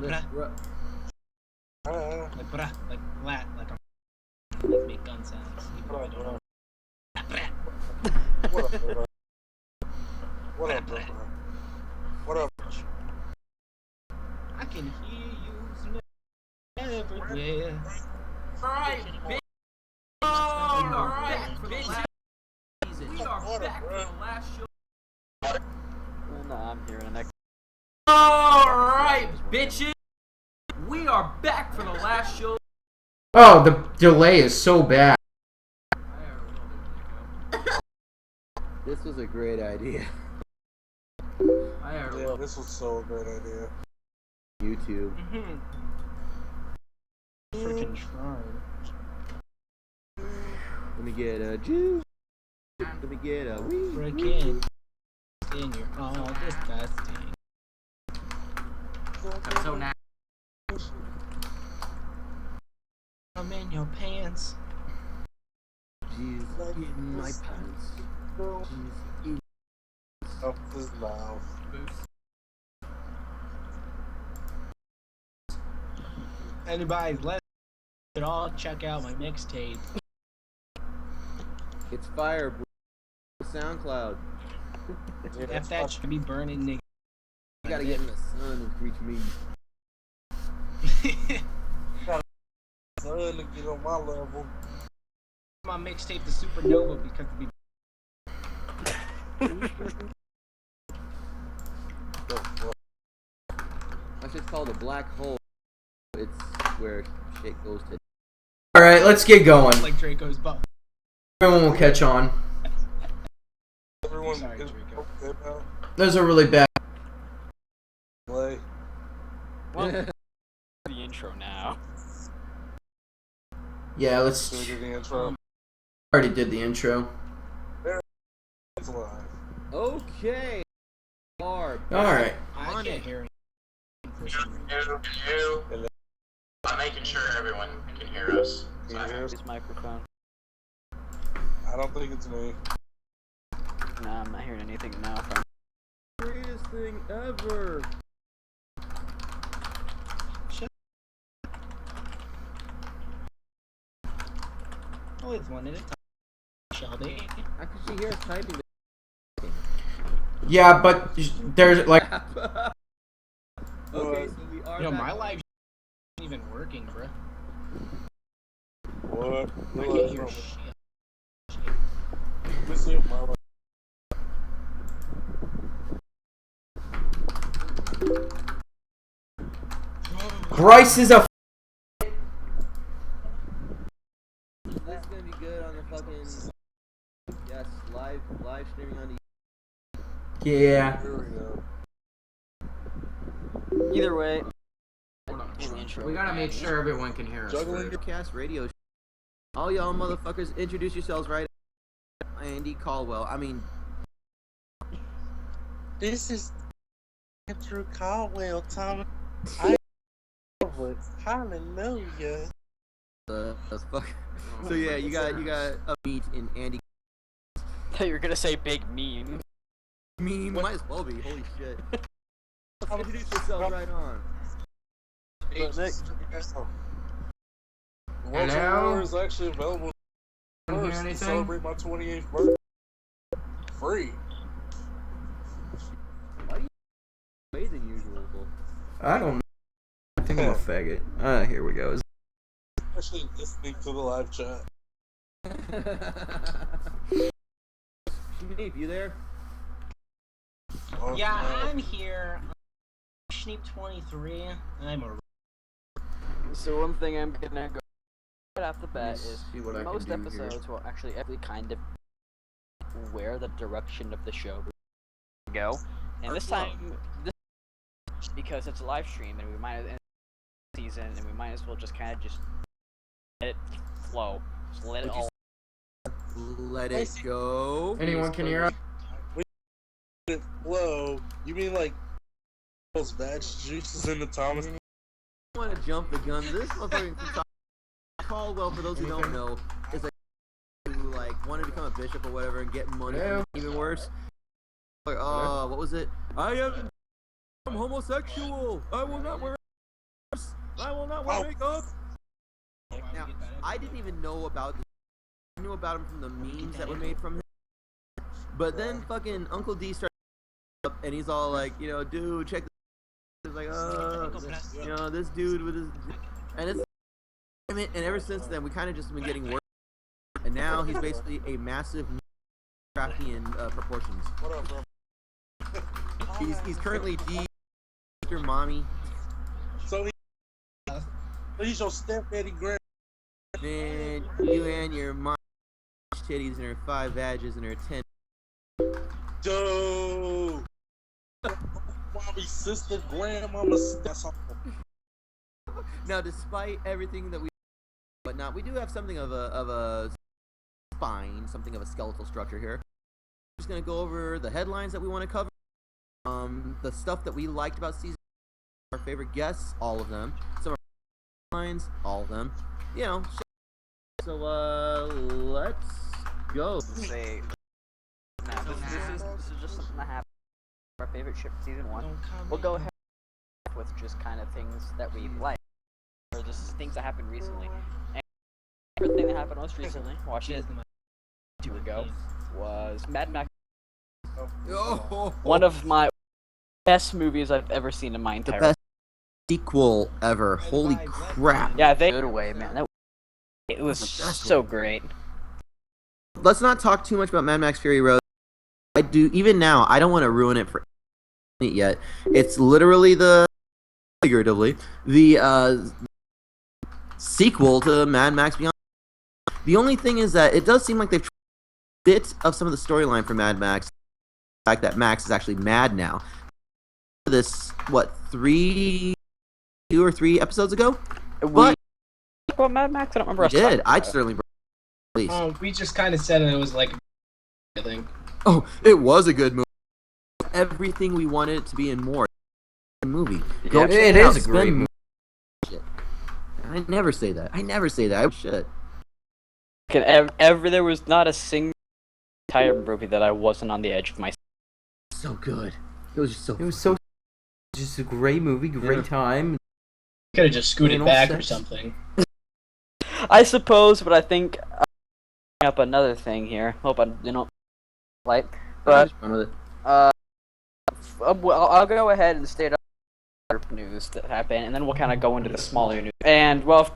Like flat, like I'm like make gun sounds. Even though I don't know. What up, bro? What up, bro? What up? I can hear you everywhere. Alright, bitch. Alright, bitch. We are back for the last show. Nah, I'm here in the next. Alright, bitches. We are back for the last show. Oh, the delay is so bad. This was a great idea. Yeah, this was so a great idea. YouTube. Freaking shrine. Let me get a juice. Let me get a wee. Freaking. In your all disgusting. I'm so nasty. I'm in your pants. Jeez, in my pants. Jeez, Up his mouth. Anybody's left, should all check out my mixtape. it's fire, bro. SoundCloud. Yeah, F that should be burning, nigga. You gotta get in the sun and reach me. son to get on my level. My mixtape the Supernova because That's just called a black hole. It's where shit goes to. Alright, let's get going. like Draco's butt. Everyone will catch on. Everyone Sorry, is Draco. okay now. There's a really bad. Play. Well, The intro now. Yeah, let's. So we do the intro. Already did the intro. It's live. okay. Alright. I can't hear him for some reason. I'm making sure everyone can hear us. Can you hear us? This microphone. I don't think it's me. Nah, I'm not hearing anything now. From... Greatest thing ever. Always wanted it. Shelby. How could she hear us typing? Yeah, but there's like. Okay, so we are. Yo, back. my live isn't even working, bro. What? I can't hear shit. Let me see if my live. Bryce is a. This is gonna be good on the fucking. Yes, live streaming on the. Yeah. Here we go. Either way, in the intro. We gotta make sure everyone can hear us. Juggling. Outcast radio. All y'all motherfuckers, introduce yourselves right. Andy Caldwell. I mean, This is Andrew Caldwell, Tom. I hallelujah. that's fuck. So yeah, you got a meet in Andy. I thought you were gonna say big meme. Meme might as well be. Holy shit. Introduce yourselves right on. World Hello? War is actually available Can you hear first to anything? celebrate my 28th birthday. Free. Why do you way than usual? I don't know. I think I'm a faggot. Here we go. Actually, listening to the live chat. Schneep, you there? Oh, Yeah, no. I'm here. Schneep23. I'm a. So one thing I'm gonna go right off the bat is See what I can most do episodes will actually kind of where the direction of the show will go. And this time, because it's a live stream and we might end the season and we might as well just kind of just let it flow. Just let it all. Let it go. Anyone can hear us? Whoa, you mean like those veg juices in the Thomas? I want to jump the gun. This motherfucker Caldwell, for those who don't know, is like who like want to become a bishop or whatever and get money. Yeah. Even worse. Like, what was it? I'm homosexual. I will not wear I will not wear makeup. Now, I didn't even know about this. I knew about him from the memes that were made from him. But then fucking Uncle D started up and he's all like, you know, dude, check this. It's like, you know, this dude with his, and it's, and ever since then we kind of just been getting worse. And now he's basically a massive crafty in proportions. What up, bro? He's currently D your mommy. So he's your stepdaddy grand. Man, you and your mom titties and her 5 badges and her 10. Dude. Mommy's sister, grandmama, that's all. Now, despite everything that we we do have something of a spine, something of a skeletal structure here. We're just gonna go over the headlines that we want to cover, the stuff that we liked about season, our favorite guests, all of them, some of our headlines, all of them, you know. So let's go. Say, no, this is just something that happened. Our favorite ship season 1. We'll go ahead with just kind of things that we like, or just things that happened recently. And the thing that happened most recently, watched it 2 ago, was Mad Max. One of my best movies I've ever seen in my entire The best sequel ever. Holy crap. Yeah, they good away, man. It was so great. Let's not talk too much about Mad Max Fury Road. I do, even now, I don't want to ruin it for it yet. It's literally figuratively, the sequel to Mad Max Beyond. The only thing is that it does seem like they've tried a bit of some of the storyline for Mad Max. The fact that Max is actually mad now. This, what, 2 or 3 episodes ago? But About Mad Max, I don't remember. we did. I'd certainly We just kind of said it was like, I think. Oh, it was a good movie. Everything we wanted it to be and more. Movie. Go Yeah, check it out. is a great movie. I never say that. I should. There was not a single entire movie that I wasn't on the edge of my. So good. It was just so. It was so just a great movie, great time. Could have just scooted Plain old back or sense. something. I suppose, but I think up another thing here. Hope I light, but I'll go ahead and state other news that happened, and then we'll kind of go into the smaller news. And well,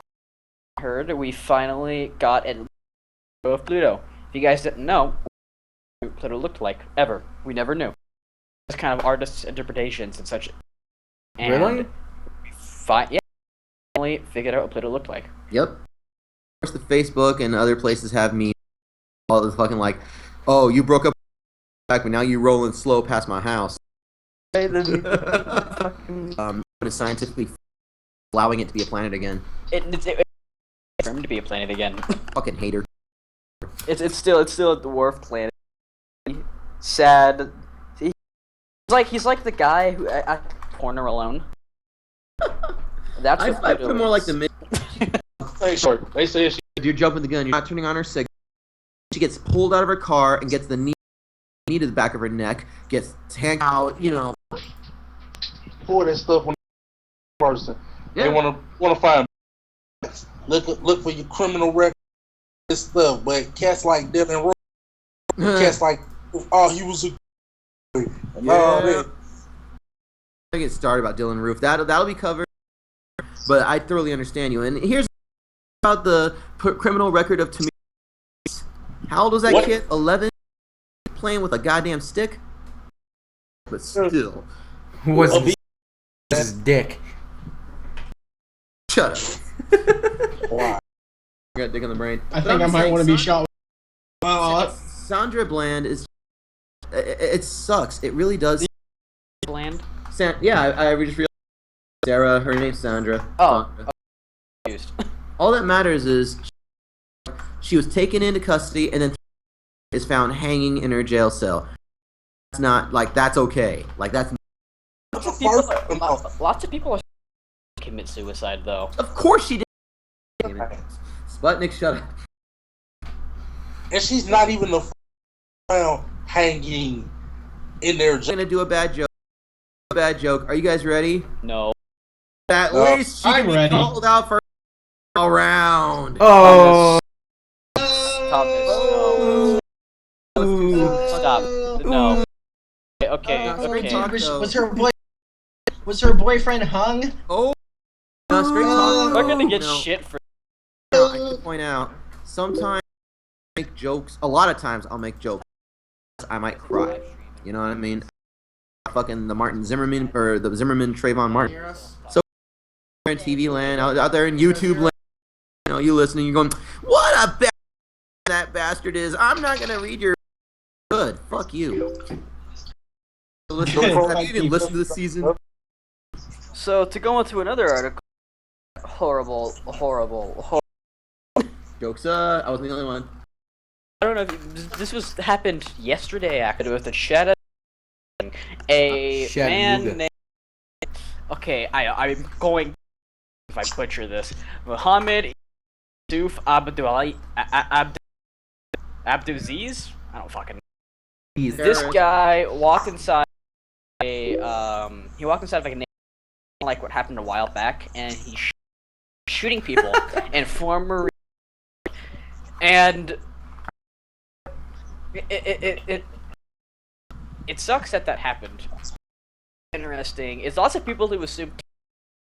I heard we finally got a of Pluto. If you guys didn't know what Pluto looked like ever, we never knew. It's kind of artists' interpretations and such. And Really? Yeah, finally figured out what Pluto looked like. Yep. Of course, the Facebook and other places have me all the fucking like, oh, you broke up back, but now you rolling slow past my house. It's scientifically allowing it to be a planet again. It's confirmed to be a planet again. Fucking hater. It's still a dwarf planet. Sad. He's like the guy who at Corner Alone. That's what I feel more like the mid. Hey, short. They say she. You're jumping the gun. You're not turning on her cigarette. She gets pulled out of her car and gets the knee to the back of her neck. Gets hanged out. You know. Pour that stuff on the person. Yeah. They want to find. Look for your criminal record. This stuff, but cats like Dylan Rose. Cats like, oh, he was a. Yeah. I get started about Dylan Roof. That'll be covered. But I thoroughly understand you. And here's about the criminal record of Tamir. How old was that kid? 11? Playing with a goddamn stick? But still. Who was his dick? Shut up. Wow. I got dick on the brain. I think I might want to be shot. Sandra Bland is. It sucks. It really does. Bland. Yeah, I just realized. Sarah, her name's Sandra. Oh. Sandra. All that matters is she was taken into custody and then is found hanging in her jail cell. That's not like that's okay. Like that's. Lots of people are commit suicide though. Of course she did. Sputnik, shut up. And she's not even the found hanging in there. I'm gonna do a bad joke. Are you guys ready? No. At No, least she I'm can be ready. called out for a round. Oh. Thomas, no. Stop. No. Okay. Straight Okay. talk, though. Was her boyfriend hung? Oh, no, straight talk. We're gonna get No. shit for. No, I should point out, sometimes I make jokes. A lot of times I'll make jokes. I might cry. You know what I mean? Fucking the Martin Zimmerman, or the Zimmerman Trayvon Martin. So in TV land, out there in YouTube land, you know, you listening, you're going, what a bastard that bastard is. I'm not gonna read your good. Fuck you. Listen, have you even listened to this season? So to go into another article, horrible. Jokes. I wasn't the only one. I don't know if this happened yesterday. Actually, with the Shadow, a man Chattanooga. named. Okay, I'm going. If I butcher this, Muhammad Doof Abdulaziz. I don't fucking. He's This guy walked inside he walked inside of like a like what happened a while back, and he's shooting people and former. And it sucks that happened. Interesting. It's lots of people who assume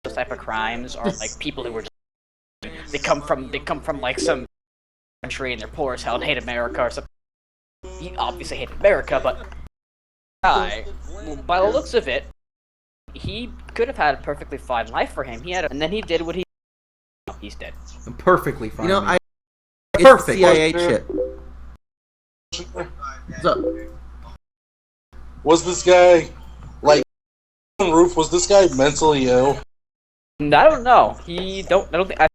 those type of crimes are like people who were they come from like some country and they're poor as hell and hate America or something. He obviously hated America, but guy, by the looks of it, he could have had a perfectly fine life for him. And then he did what he. He's dead. perfectly fine. You know, man. it's Perfect. CIA shit. What's up? Was this guy like Roof? Was this guy mentally ill? I don't know. I don't think. I think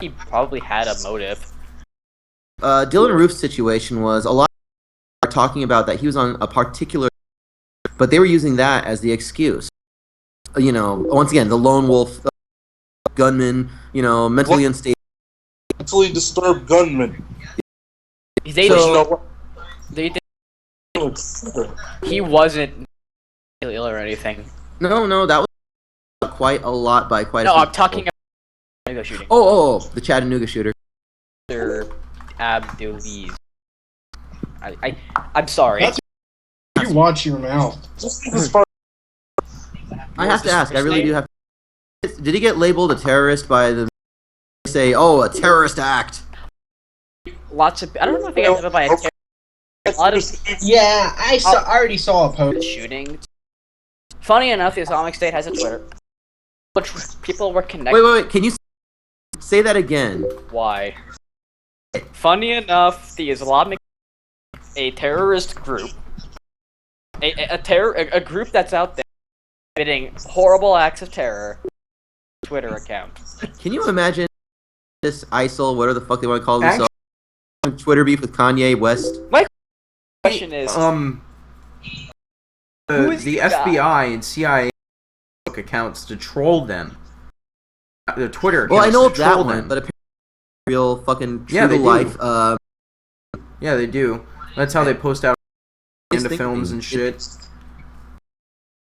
he probably had a motive. Dylan Roof's situation was a lot of people are talking about that he was on a particular, but they were using that as the excuse. You know, once again, the lone wolf gunman, you know, mentally unstable. Mentally disturbed gunman. They So- did. He wasn't ill or anything. No, that was quite a lot by quite. No, a few I'm talking people. about shooting. Oh, the Chattanooga shooter. Mr. Abdulaziz. I'm sorry. You watch your mouth. I have to ask. I really do have. Did he get labeled a terrorist by the? Say, a terrorist act. Lots of. I don't know if he got hit by a lot of Yeah, I already saw a post. shooting. Funny enough, the Islamic State has a Twitter, which people were connected. Wait. Can you say that again? Why? Funny enough, the Islamic, a terrorist group, a group that's out there committing horrible acts of terror. Twitter account. Can you imagine this ISIL, whatever the fuck they want to call themselves, Twitter beef with Kanye West? My question is, who is the the guy? FBI and CIA accounts to troll them. The Twitter accounts Well, I know to of that troll one, them. but apparently real fucking true Yeah, to they do. life. Yeah, they do. That's how they post out into Thinking. films and shit.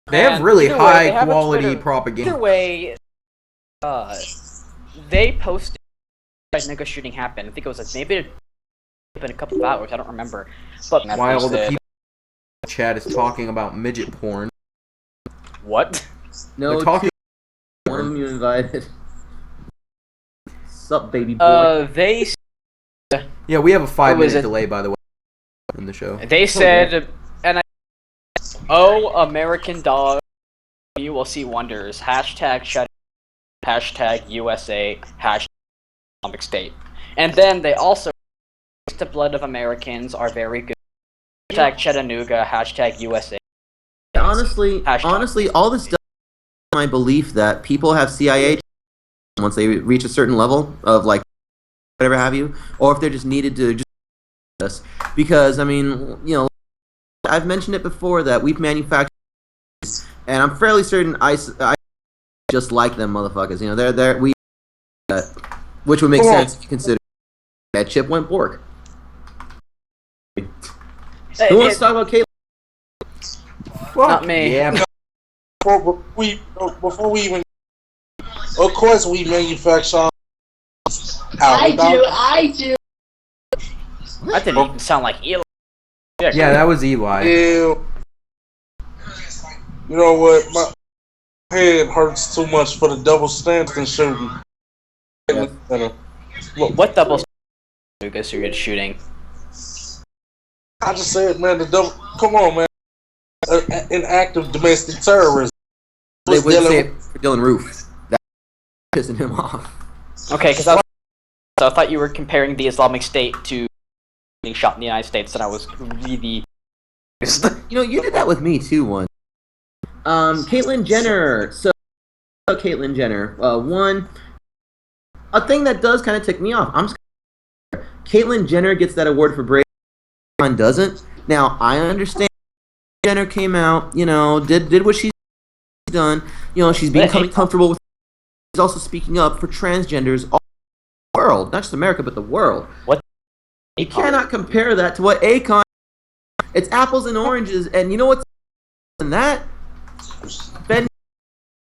They have And really either way, they high have a quality Twitter- propaganda. Either way, they posted Chattanooga shooting happened. I think it was maybe in a couple of hours. I don't remember. But While all the posted- people in the chat is talking about midget porn. What? No, They're talking. one of them you invited. Sup, baby boy? They Yeah, we have a 5-minute it? delay, by the way, in the show. They said, and American dog, you will see wonders. Hashtag shut. Hashtag USA. Hashtag Islamic State. And then they also, the blood of Americans are very good. Hashtag Chattanooga. Hashtag USA. Honestly, Hashtag. all this does my belief that people have CIA once they reach a certain level of like whatever have you, or if they're just needed to just us. Because I mean, you know, I've mentioned it before that we've manufactured, and I'm fairly certain I just like them motherfuckers. You know, they're we, which would make sense if you consider that chip went bork. Who wants to talk about Caitlyn? Not me. Yeah, Before we even Of course, we manufacture out I do. That didn't even sound like Eli. Yeah, that was Eli. Yeah. You know what? My head hurts too much for the double stands and shooting. What double Lucas you're shooting? I just said, man, the double. Come on, man. An act of domestic terrorism. They would say it for Dylan Roof. That's pissing him off. Okay, because I thought you were comparing the Islamic State to being shot in the United States, and I was really. You know, you did that with me too once. Caitlyn Jenner. So, Caitlyn Jenner. A thing that does kind of tick me off. Caitlyn Jenner gets that award for brave. Doesn't. Now I understand. Jenner came out, you know, did what she's done. You know, she's becoming comfortable with. She's also speaking up for transgenders all over the world, not just America, but the world. What? You cannot compare that to what Akon. It's apples and oranges, and you know what's in that? Ben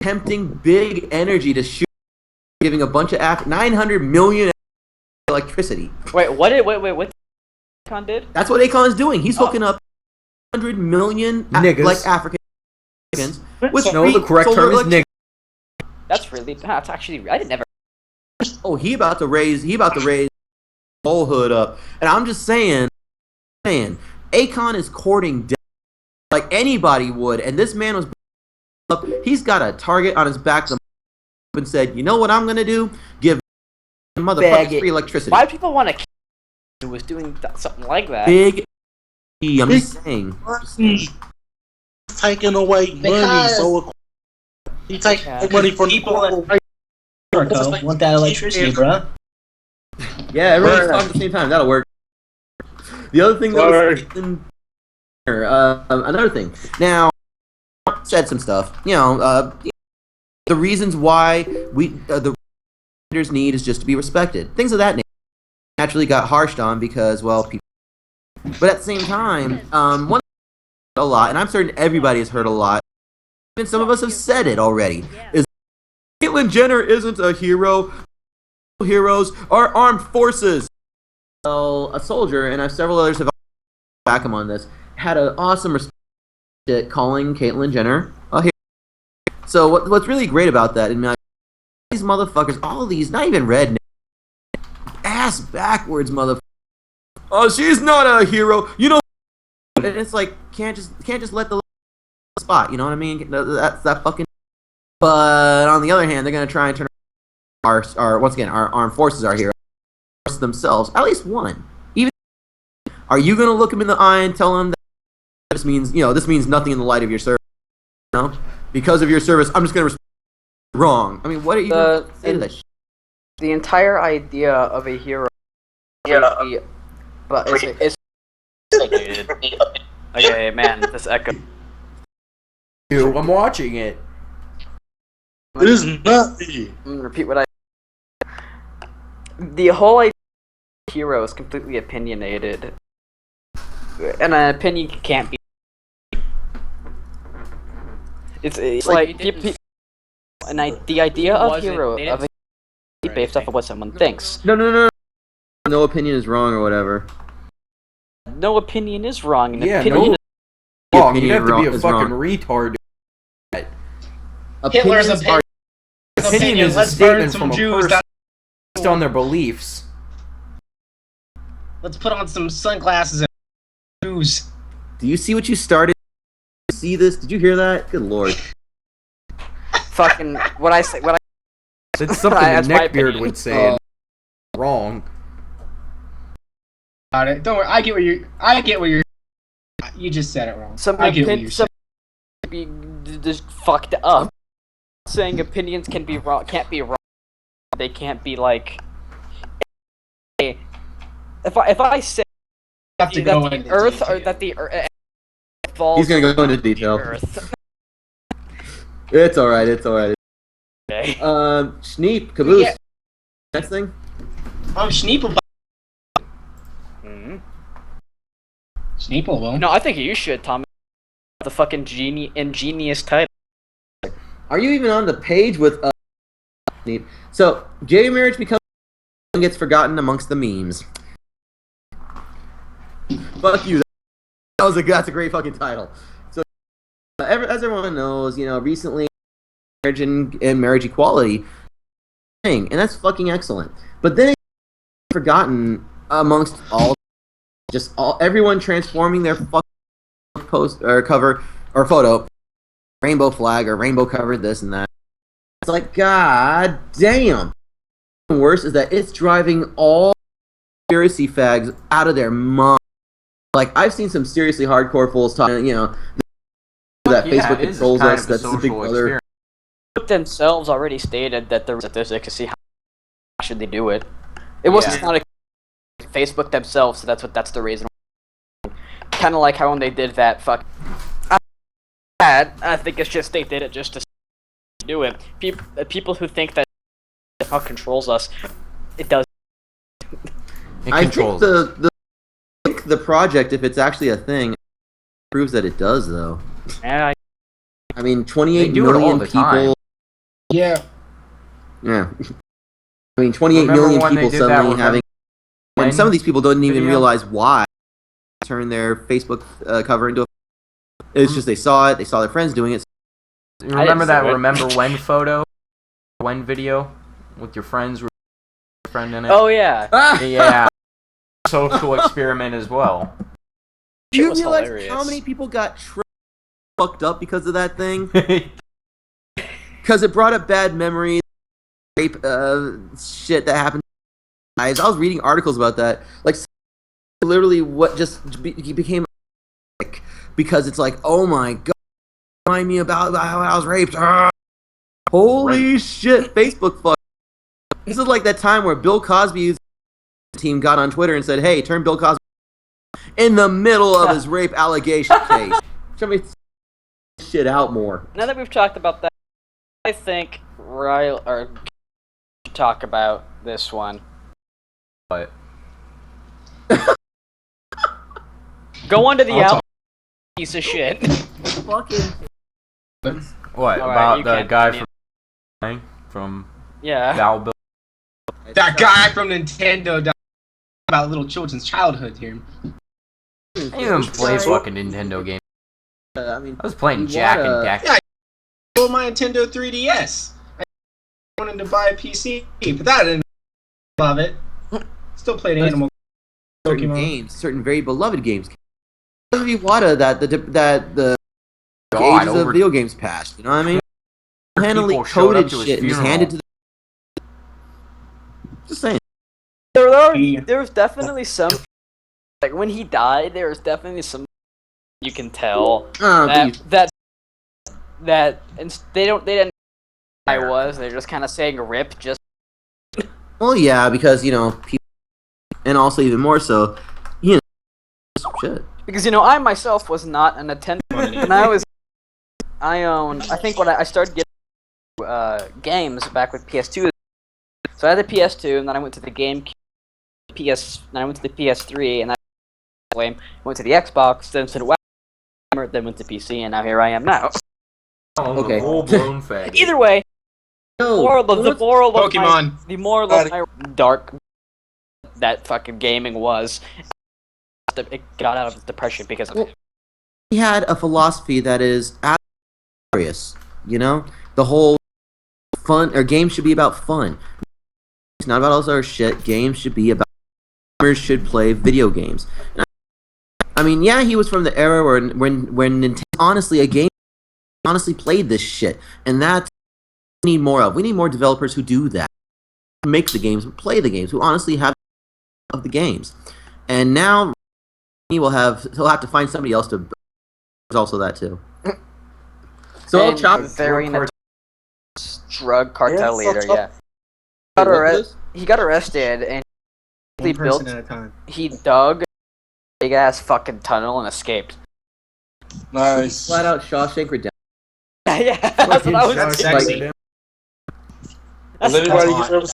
tempting big energy to shoot, giving a bunch of 900 million electricity. Wait, what Akon did? That's what Akon is doing. He's hooking up 100 million Niggas. like Africans with the correct term is niggas. That's actually I didn't never. Oh, he about to raise whole hood up, and I'm just saying, Akon is courting death like anybody would, and this man was up. He's got a target on his back and said, you know what I'm gonna do? Give motherfuckers free electricity. Why do people want to? Who was doing something like that? Big. I'm just saying. Taking away money, so he taking money from people in America want that electricity, bro. Yeah, everyone's talking at the same time. That'll work. The other thing that was another thing. Now, said some stuff. You know, the reasons why the leaders need is just to be respected. Things of that nature. Naturally got harshed on because, well, people. But at the same time, one a lot, and I'm certain everybody has heard a lot, and some of us have said it already, is Caitlyn Jenner isn't a hero. Heroes are armed forces. Well, a soldier, and several others have back him on this, had an awesome response to calling Caitlyn Jenner a hero. So what's really great about that, and these motherfuckers, all these, not even red, ass backwards motherfuckers. Oh, she's not a hero. You know, and it's like can't just let the spot. You know what I mean? That's that fucking. But on the other hand, they're gonna try and turn our once again our armed forces are heroes themselves. At least one. Even are you gonna look him in the eye and tell him that this means nothing in the light of your service? You know, because of your service, I'm just gonna respond wrong. I mean, what are you gonna say to that shit? The entire idea of a hero. Yeah. But it's okay, man. This echo. I'm watching it. It is not me. I'm gonna repeat what I. The whole idea of a hero is completely opinionated, and an opinion can't be. It's like the idea of hero of a based off of what someone thinks. No. No opinion is wrong or whatever. No opinion is wrong. Yeah, opinion no. Wrong. You have to be a fucking retard. Hitler's opinion is a statement from a person based on their beliefs. Let's put on some sunglasses and shoes. Do you see what you started? Did you see this? Did you hear that? Good lord. Fucking what I say. It's something that Neckbeard would say. Wrong. Got it. Don't worry. I get what you're. You just said it wrong. I get what you're saying. Be just fucked up. Saying opinions can be wrong, can't be wrong. They can't be like. If I say that the Earth or that the Earth falls. He's gonna go into detail. Earth. It's all right. Okay. Schneep, Caboose. Yeah. Next thing. Schneeple. Schneeple will. No, I think you should, Tom. The fucking ingenious title. Are you even on the page with Neat. So, gay marriage becomes gets forgotten amongst the memes. Fuck you. That's a great fucking title. So, as everyone knows, recently marriage and marriage equality thing, and that's fucking excellent. But then it's forgotten amongst everyone transforming their fucking post or cover or photo, rainbow flag or rainbow cover, this and that. It's like, god damn. Worse is that it's driving all conspiracy fags out of their mind. Like, I've seen some seriously hardcore fools talking, that Facebook controls us, that's the big brother. Themselves already stated that the statistics to see how should they do it. It wasn't not a Facebook themselves, so that's the reason. Kind of like how when they did that I think it's just they did it just to do it. People who think that controls us, it does. It controls. I think the project, if it's actually a thing, proves that it does, though. Yeah. I mean, 28 million people. Time. Yeah. Yeah. I mean, 28 million people suddenly having. And some of these people don't even realize why they turn their Facebook cover into a. It's just they saw it, they saw their friends doing it. Remember that Remember When photo? When video? With your friends, friend in it? Oh, yeah. Yeah. Social experiment as well. Do you realize how many people got fucked up because of that thing? Because it brought up bad memories, rape, shit that happened. I was reading articles about that. Like, literally, what just became because it's like, oh my god, remind me about how I was raped. Holy shit, Facebook fuck. This is like that time where Bill Cosby's team got on Twitter and said, hey, turn Bill Cosby in the middle of his rape allegation case. Show me shit out more. Now that we've talked about that, I think Riley should talk about this one. What? Go on to the album, piece of shit. Fucking. What? Right, about the guy from yeah. Val Bill? That guy from Nintendo about little children's childhood here. I didn't even play fucking Nintendo games. I mean, I was playing Jack and Daxter. Yeah, I sold my Nintendo 3DS. I wanted to buy a PC, but that didn't love it. Still played Animal certain Pokemon. games, certain very beloved games. Iwata that the God, ages of video games passed. You know what I mean? Handily People showed up coded to his shit and just funeral. handed to the. Just saying. There was definitely some, like when he died, there was definitely some you can tell that and they didn't know who I was. They're just kind of saying rip just. Well, yeah, because people, and also even more so, shit. Because I myself was not an attendant, and I think when I started getting games back with PS2. So I had the PS2, and then I went to the GameCube, then I went to the PS3, and then I went to the Xbox, then to the Wii, then went to PC, and now here I am now. Okay. Full-blown fag. Either way, the moral of Pokemon. the moral of my dark that fucking gaming was, it got out of depression because of it. He had a philosophy that is hilarious. The whole fun or games should be about fun. It's not about all this other shit. Games should be about gamers should play video games. I mean, yeah, he was from the era when Nintendo, honestly, a game honestly played this shit, and that's what we need more of. We need more developers who do that, who make the games, who play the games, who honestly have of the games. And now he'll have to find somebody else to. There's also that too. So I'll chop. Very drug cartel leader, yeah. He got arrested and he dug a big ass fucking tunnel and escaped. Nice. Flat out Shawshank Redemption. Yeah, that's what I was Sounds thinking. sexy. Has anybody ever seen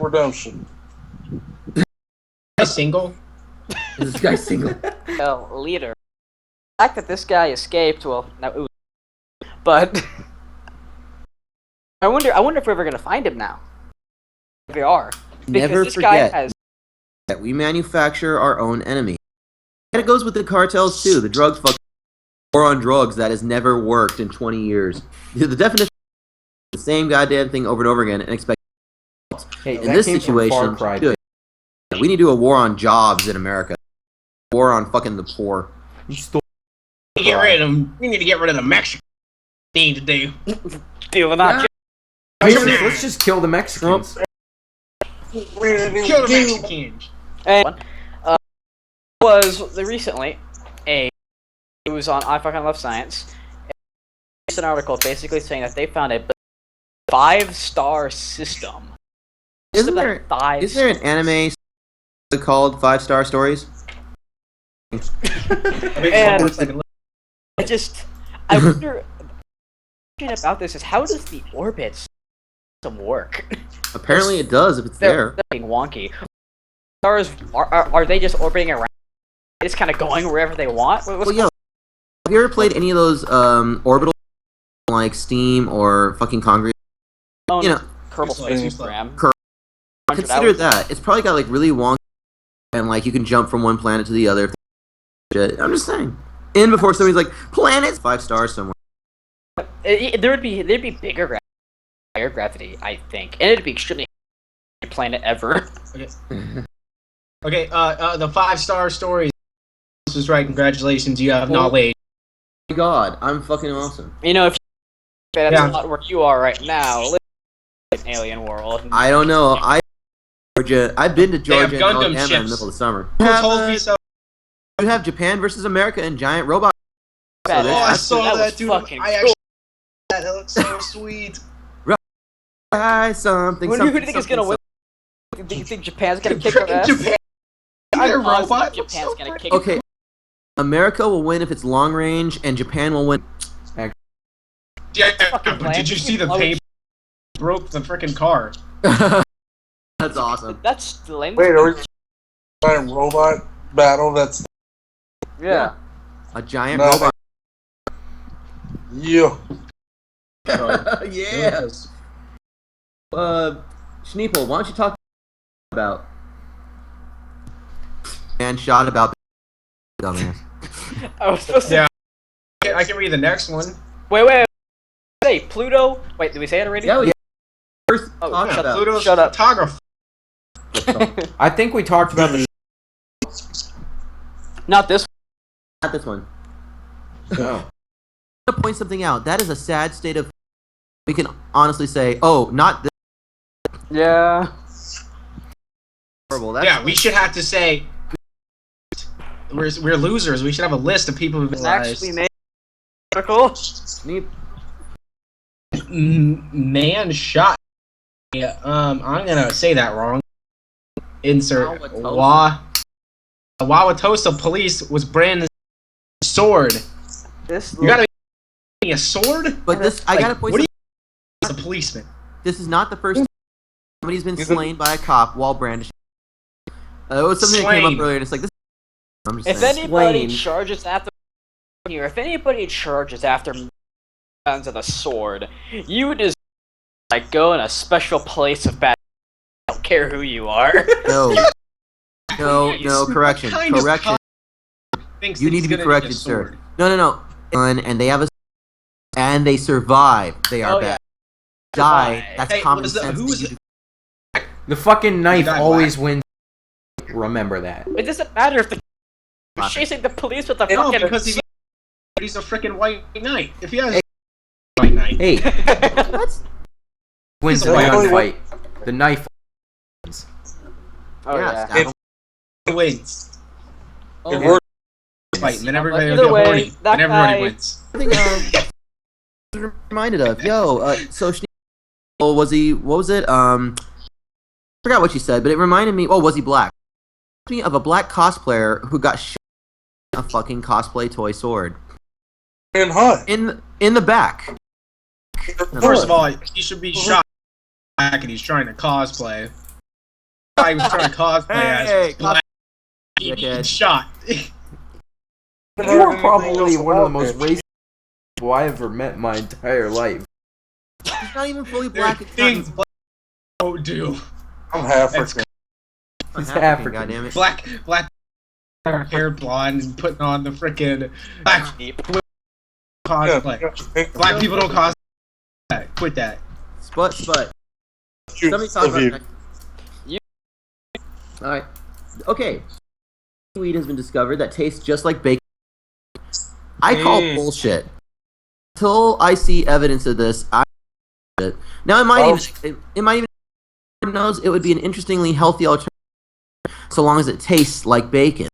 Redemption? Single? Is this guy single? Leader. The fact that this guy escaped, well, no, it was, but I wonder if we're ever gonna find him now. If we are, because Never this guy forget has. that we manufacture our own enemy. And it goes with the cartels too. The drugs fucking war on drugs that has never worked in 20 years. The definition is the same goddamn thing over and over again and expect. Hey, In this situation, good. We need to do a war on jobs in America. War on fucking the poor. You stole. We need to get rid of the Mexicans. Thing to do. Deal with that. Let's just kill the Mexicans. Kill the Mexicans. And was recently it was on I Fucking Love Science. It's an article basically saying that they found a 5-star system. Is there an anime called 5-Star Stories? And I wonder about this is how does the orbit system work? Apparently it does if it's there. They're being wonky. Stars are they just orbiting around? Just kind of going wherever they want? Well, yeah. Have you ever played any of those orbital like Steam or fucking Concrete? You know, Kerbal Space Program. Consider that. It's probably got like really wonky and like you can jump from one planet to the other. I'm just saying. In before somebody's like, planets 5 stars somewhere. There'd be bigger higher gravity, I think, and it'd be extremely planet ever. Okay. The 5-star story. This is right. Congratulations, you have knowledge. Oh my God, I'm fucking awesome. You know, if that's not where you are right now, live in an alien world. I don't know. I've been to Georgia and Alabama ships. in the middle of the summer. You have Japan versus America and giant robots. So I saw that, dude. I actually that looks so sweet. Something. Who do you think is gonna win? Do you think Japan's gonna kick our ass? Japan. I'm robot. Japan's gonna kick. Okay, America will win if it's long range, and Japan will win. Yeah, but did you see the paper broke the freaking car? That's awesome. That's lame. Wait, are we giant robot battle? That's yeah. A giant robot. Yeah. Yes. Schneeple, why don't you talk about and shot about dumbass. I was supposed to. Yeah. I can read the next one. Wait. Say Pluto. Wait, did we say it already? Yeah. First, shut up. Pluto's Shut up. photographer. I think we talked about the. Not this. Not this one. No. I'm gonna point something out. That is a sad state of. We can honestly say, oh, not this. Yeah. Horrible. That's Yeah, we should have to say we're losers. We should have a list of people who've been Actually made article. Sneep. Man shot. Yeah, I'm gonna say that wrong. Insert Wauwatosa police was branded sword. This You gotta be a sword? But this, I gotta point. What do you? As a policeman. This is not the first time somebody's been slain by a cop while brandishing. It was something that came up earlier, and it's like this. I'm just If saying. anybody charges after here, if anybody charges after guns with a sword, you just like go in a special place of battle. I don't care who you are. No, correction. You need to be corrected, sir. No. And they have a, and they survive. They are bad. Die. That's common sense. The fucking knife always wins. Remember that. It doesn't matter if the chasing the police with a fucking. Because he's a freaking white knight. If he has a white knight. Hey. Wins the gunfight. The knife wins. Oh yeah. It wins. It works. Fight, and then everybody Either will way, get horny, that and everybody guy- wins. I think reminded of so was he? What was it? I forgot what she said, but it reminded me. Oh, was he black? It reminded me of a black cosplayer who got shot with a fucking cosplay toy sword And hot. in the back. First of all, he should be shot back, and he's trying to cosplay. I was trying to cosplay as black. He gets shot. You are probably one of the most racist people I ever met in my entire life. He's not even fully black. Things black don't do. I'm half That's African. He's African. Goddammit. Black hair blonde and putting on the frickin' black cosplay. Black people don't cosplay. Quit that. Sput. Somebody talk about that. Alright. Okay. Weed has been discovered that tastes just like bacon. I call bullshit. Until I see evidence of this, now it might even knows it would be an interestingly healthy alternative so long as it tastes like bacon.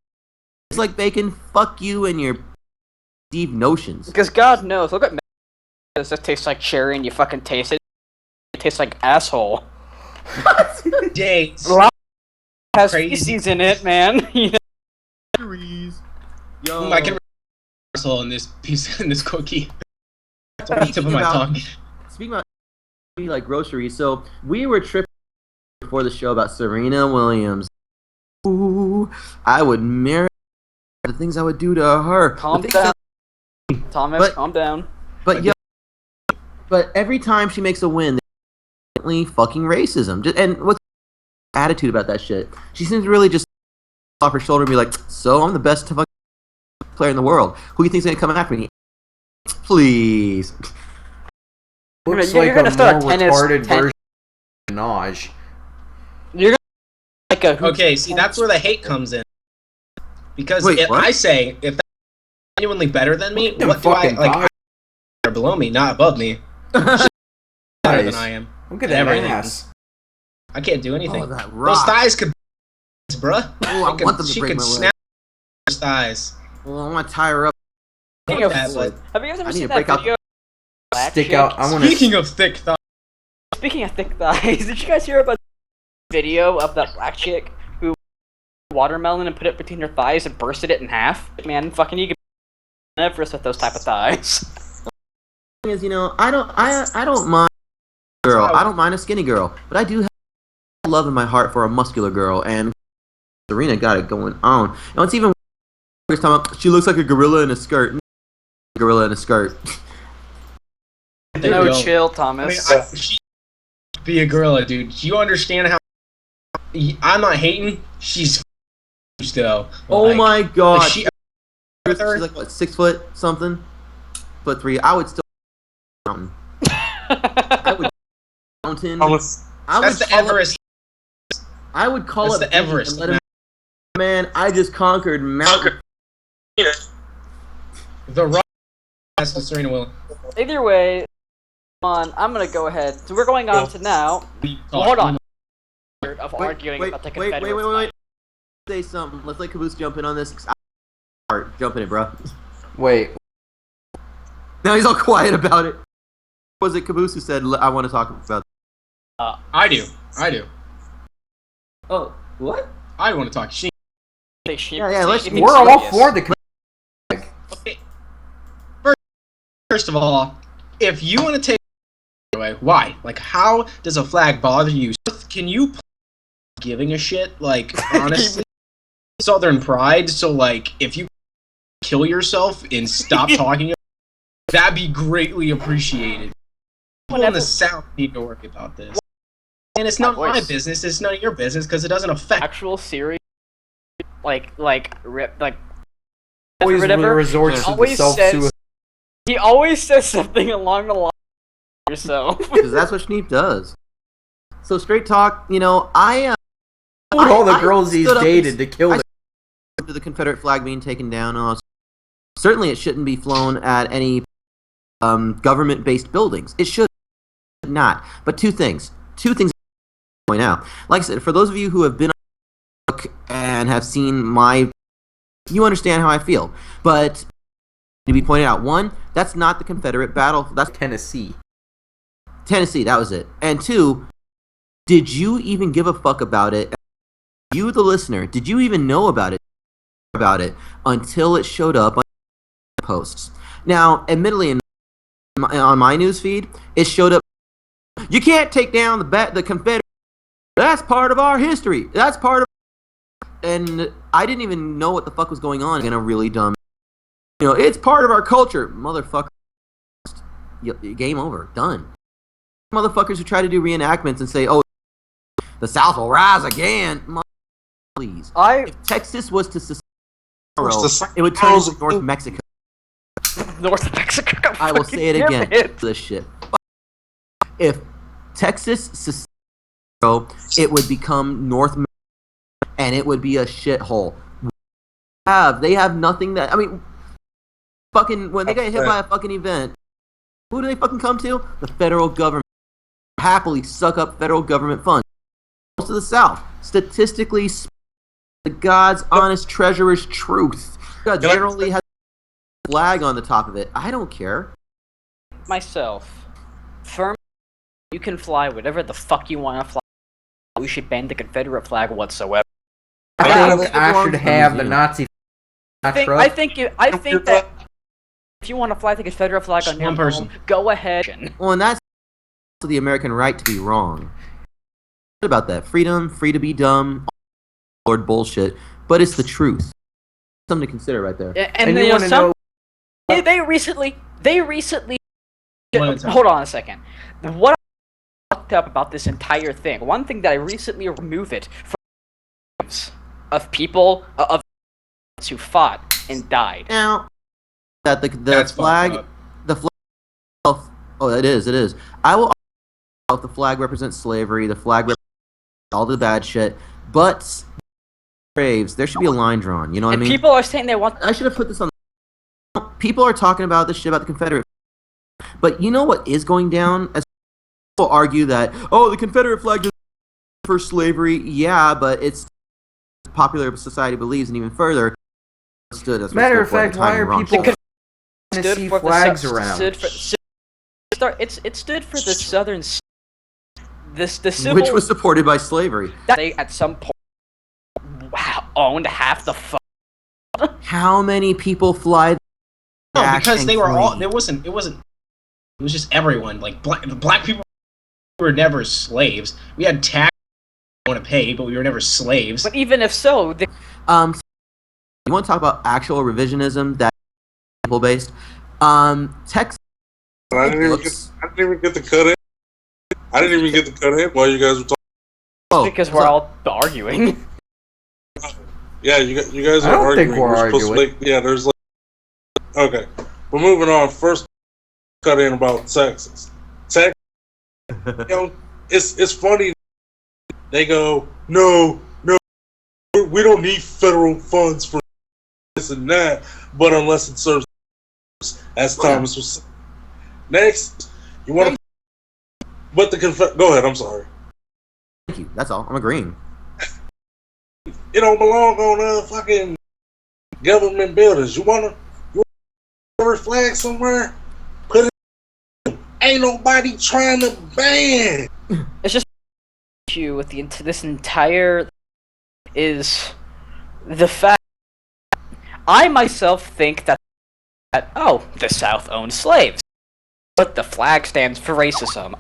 It's like bacon, fuck you and your deep notions. Because God knows, look at me. Does this taste like cherry and you fucking taste it? It tastes like asshole. Dates. Has Crazy. feces in it, man. Yo. I can asshole in this piece in this cookie. It's on the tip of my tongue. Speaking about like groceries, so we were tripping before the show about Serena Williams. Ooh, I would marry the things I would do to her. Calm down, Thomas. Calm down. But every time she makes a win, there's fucking racism. And what's her attitude about that shit? She seems to really just off her shoulder and be like, "So I'm the best fucking player in the world. Who do you think's gonna come after me? Please." Looks You're like gonna a start more retarded version of Minaj. You're gonna like a Okay, see, that's where the hate comes in. Because Wait, if what? I say, if that's genuinely better than me, Them what do I, fucking like, thighs. they're below me, not above me. Better than I am. Look at that Everything. ass. I can't do anything. Oh, that Those rock. thighs could bruh. Oh, I want them to She break could my leg. snap those thighs. Well, I want to tie her up. Speaking of, That, but- have you guys ever I need seen to that break out- video? of black Stick chick? out. I want to. Speaking of thick thighs, Speaking of thick thighs, did you guys hear about the video of that black chick who watermelon and put it between her thighs and bursted it in half? Man, fucking you could never with those type of thighs. Thing is, I don't mind a girl. I don't mind a skinny girl, but I do have love in my heart for a muscular girl, and Serena got it going on. And what's even worse, she looks like a gorilla in a skirt. Gorilla in a skirt. there No, you go. chill, I Thomas. mean, she be a gorilla, dude. Do you understand how? I'm not hating. She's though. Oh Like, my god. like, she- She's like what, 6 foot something? 4'3". I would still mountain. I would mountain. That's the Everest. I would call That's it the Everest. and let him, man, I just conquered mountain. The Rock. That's the Serena Williams. Either way, I'm gonna go ahead. So we're going on to now. Well, hold on. Of arguing about the Confederates. Wait. Say something. Let's let Caboose jump in on this. Jump in it, bro. Wait. Now he's all quiet about it. Was it Caboose who said, I want to talk about I do. Oh, what? I want to talk shit. Yeah, let's- We're all for the. Okay. First of all, if you want to take it away, why? Like, how does a flag bother you? Can you giving a shit? Like, honestly, Southern pride. So, like, if you kill yourself and stop talking, that'd be greatly appreciated. People in the South need to worry about this. And it's not my business. It's none of your business because it doesn't affect. Actual serious, like Always whatever. resorts to the Always self-suicide. says he always says something along the line of yourself. Because that's what Schneep does. So, straight talk, All the girls he's stood up dated to kill I her. to the Confederate flag being taken down. Certainly, it shouldn't be flown at any government-based buildings. It should not. But two things to point out. Like I said, for those of you who have been on Facebook and have seen you understand how I feel. But to be pointed out, one, that's not the Confederate battle. That's Tennessee. Tennessee. That was it. And two, did you even give a fuck about it? You, the listener, did you even know about it until it showed up on posts? Now, admittedly, on my newsfeed, it showed up. You can't take down the Confederate. That's part of our history. That's part of. And I didn't even know what the fuck was going on in a really dumb. It's part of our culture, motherfucker. Game over. Done. Motherfuckers who try to do reenactments and say, "Oh, the South will rise again." Please, if Texas was to secede tomorrow, it would turn into North Mexico. North Mexico. I will say it again. This shit. If Texas seceded tomorrow, it would become North Mexico, and it would be a shithole. They have nothing that, I mean, fucking, when they get hit by a fucking event, who do they fucking come to? The federal government. Happily suck up federal government funds. Most of the South, statistically, the God's honest treasurer's truth. God generally has a flag on the top of it. I don't care. Myself, firm, you can fly whatever the fuck you want to fly. We should ban the Confederate flag whatsoever. I think I should have the Nazi. I think that if you want to fly the Confederate flag on your home, go ahead. Well, and that's the American right to be wrong. What about that? Freedom, free to be dumb, Lord bullshit. But it's the truth. Something to consider right there. And you know, they recently. Hold on a second. What I fucked up about this entire thing? One thing that I recently removed it from of people who fought and died. Now that the flag, oh, it is. I will. The flag represents slavery. The flag represents all the bad shit. But graves, there should be a line drawn. You know what I mean? People are saying they want. I should have put this on. People are talking about this shit about the Confederate. But you know what is going down? As people argue that, oh, the Confederate flag is for slavery. Yeah, but it's popular society believes, and even further. Matter of fact, why are people to see flags around? It stood for the Southern. The civil, which was supported by slavery. They at some point owned half the. How many people fly? No, because they were all. It was just everyone. Like black people were never slaves. We had tax we want to pay, but we were never slaves. But even if so, you want to talk about actual revisionism that people based? Texas. I didn't even get to cut it. I didn't even get to cut it while you guys were talking. Oh, because we're all arguing. Yeah, you guys are arguing. Think we're arguing. There's like. Okay, we're moving on. First, cut in about Texas. Texas, it's funny. They go, no, we don't need federal funds for this and that, but unless it serves, as Thomas was saying. Next, you want to. But go ahead, I'm sorry. Thank you. That's all. I'm agreeing. It don't belong on fucking government buildings. You want a flag somewhere? Put it. Ain't nobody trying to ban. It's just issue with this entire is the fact. I myself think that the South owned slaves, but the flag stands for racism.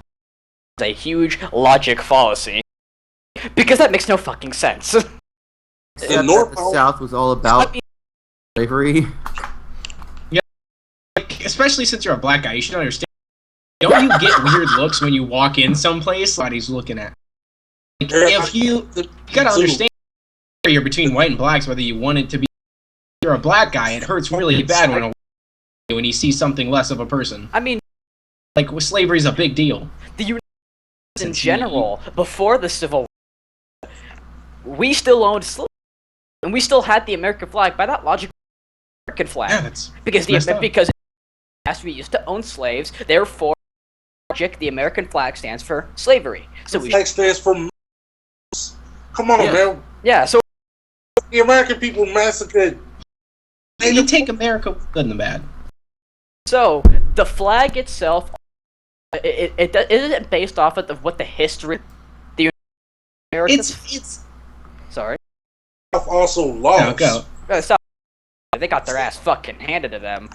A huge logic fallacy, because that makes no fucking sense. The South was all about slavery. Yeah, especially since you're a black guy, you should understand. Don't you get weird looks when you walk in someplace? Somebody's looking at. Like, if you gotta understand, you're between white and blacks, whether you want it to be. You're a black guy. It hurts really bad when you see something less of a person. I mean, like slavery is a big deal. In general, before the Civil War, we still owned slaves, and we still had the American flag. By that logic, American flag, because as we used to own slaves, therefore, logic, the American flag stands for slavery. So the flag stands for. Come on, man. Yeah. So the American people massacred. You take America good and the bad. So the flag itself. It isn't based off of what the history. The American. It's. Sorry. Also lost. They got their ass fucking handed to them.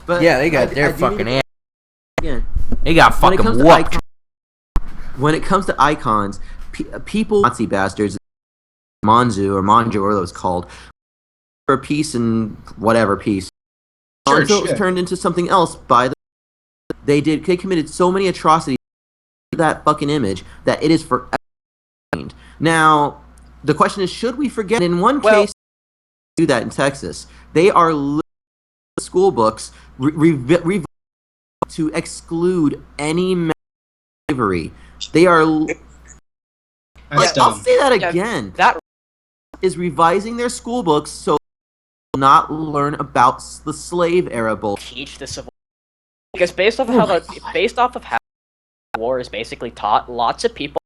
But yeah, they got their fucking ass. Again, they got fucking whooped. When it comes to icons, people Nazi bastards, Manju or whatever it was called, for peace and whatever peace. It was turned into something else by the They committed so many atrocities to that fucking image that it is forever. Now, the question is, should we forget? In one case, do that in Texas. They are school books to exclude any slavery. They are. I'll say that again. That is revising their school books so they will not learn about the slave era bull. Teach the Civil War because based off of how the war is basically taught, lots of people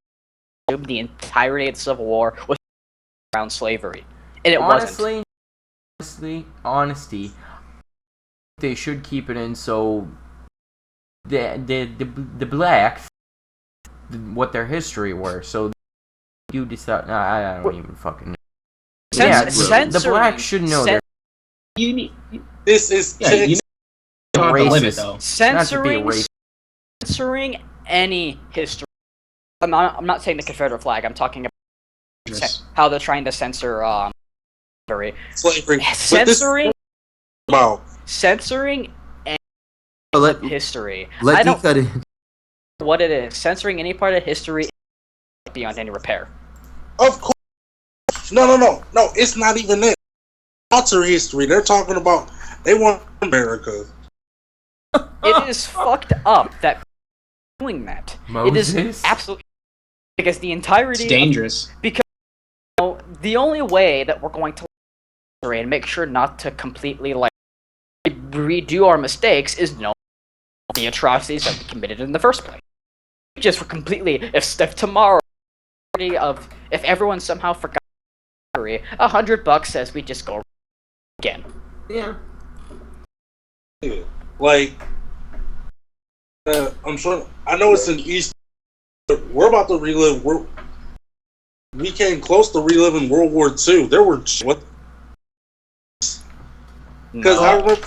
assume the entirety of the Civil War was around slavery, and it wasn't. Honesty, they should keep it in so the blacks what their history were. So you decide. I don't even fucking know. The blacks should know that. This is racist. Censoring any history. I'm not saying the Confederate flag. I'm talking about how they're trying to censor slavery. Censoring any history. I don't know what it is. Censoring any part of history is beyond any repair. Of course. No. It's not even that. Alter history. They're talking about they want America. It is fucked up that doing that. Moses? It is absolutely because the entirety. It's dangerous. Because the only way that we're going to and make sure not to completely redo our mistakes is know the atrocities that we committed in the first place. Just for completely if tomorrow if everyone somehow forgot $100 says we just go again. Yeah. I'm sure. I know it's in East. We're about to relive. We came close to reliving World War II. There were what? Because I remember.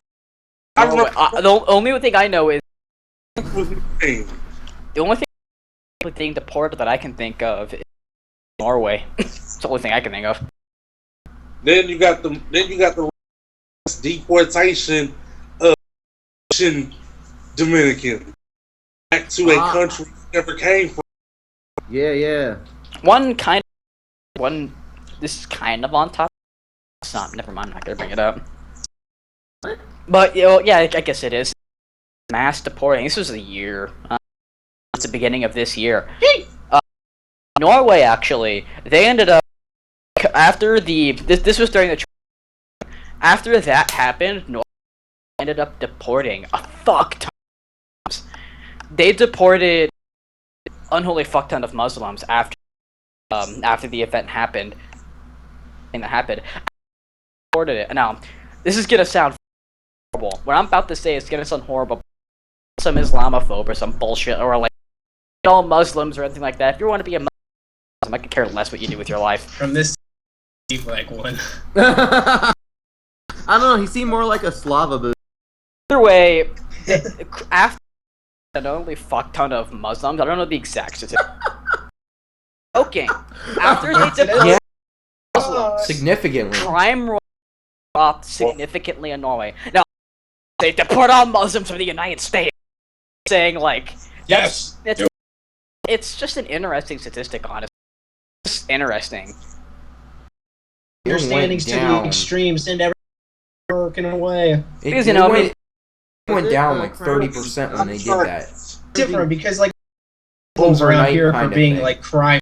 The only thing I know is the only thing deported that I can think of is Norway. It's the only thing I can think of. Then you got the deportation of Dominican back to a country they never came from. Yeah. This is kind of on top. It's not. Never mind. I'm not gonna bring it up. But yeah, I guess it is. Mass deporting. This was a year. It's the beginning of this year. Norway actually. They ended up after this was during the. After that happened, Norway ended up deporting a fuck ton of Muslims. They deported unholy fuck ton of Muslims after the event happened. And that happened. Deported it. Now, this is gonna sound horrible. What I'm about to say is gonna sound horrible. Some Islamophobe or some bullshit or all Muslims or anything like that. If you want to be a Muslim, I could care less what you do with your life. From this, one. I don't know. He seemed more like a Slava boot. Either way, after an only fuck ton of Muslims, I don't know the exact statistics. Okay, after they deported Muslims, significantly, crime rate dropped significantly in Norway. Now they deport all Muslims from the United States, saying yes. It's just an interesting statistic, honestly. It's interesting. You're standing to the extreme, send everyone working away. Because it went down 30% when they did that. Different because Muslims around here for being crime.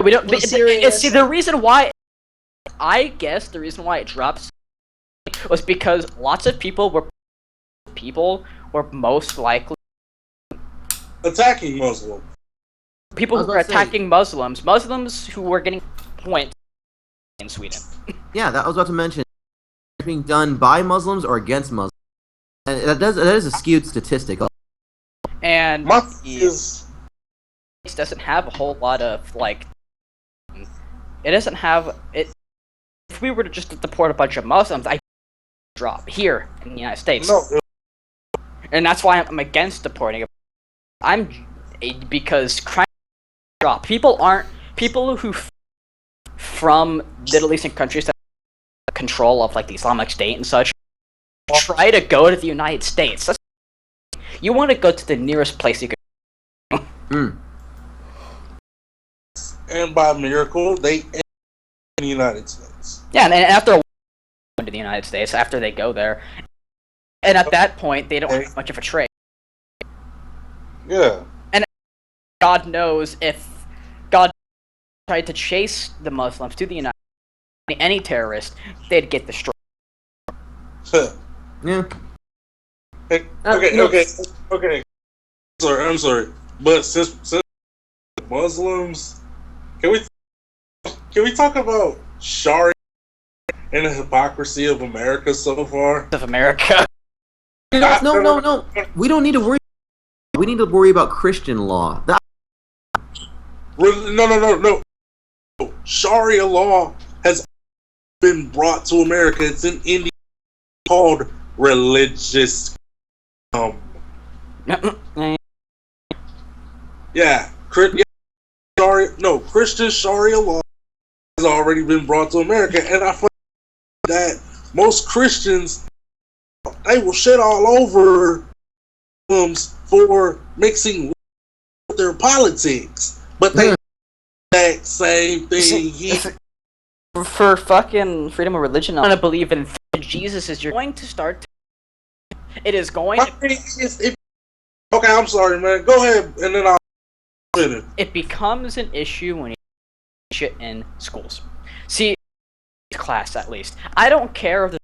We don't. See, the reason why, I guess, the reason why it dropped was because lots of people were most likely attacking Muslims. People who were attacking Muslims who were getting points in Sweden. Yeah, that I was about to mention. It's being done by Muslims or against Muslims, and that is a skewed statistic. And it doesn't have a whole lot of it doesn't have it. If we were to just deport a bunch of Muslims, I drop here in the United States. No. And that's why I'm against deporting. Because crime drop. People who from Middle Eastern countries that have control of the Islamic State and such try to go to the United States. You want to go to the nearest place you can. And by miracle, they end in the United States. Yeah, and after a while, to the United States, after they go there, and at that point, they don't have much of a trade. Yeah. And God knows if God tried to chase the Muslims to the United States, any terrorist, they'd get destroyed. Yeah. Okay. I'm sorry. But since Muslims, can we talk about Sharia and the hypocrisy of America so far? Of America. No. We don't need to worry. We need to worry about Christian law. No. Sharia law has been brought to America. It's in India, called religious. Christian Sharia law has already been brought to America, and I find that most Christians, they will shit all over for mixing with their politics, but they that same thing. For fucking freedom of religion, I want to believe in Jesus is you're going to start. It is going. Okay, I'm sorry, man. Go ahead, and then I'll finish. It becomes an issue when you shit in schools. See, class at least. I don't care if the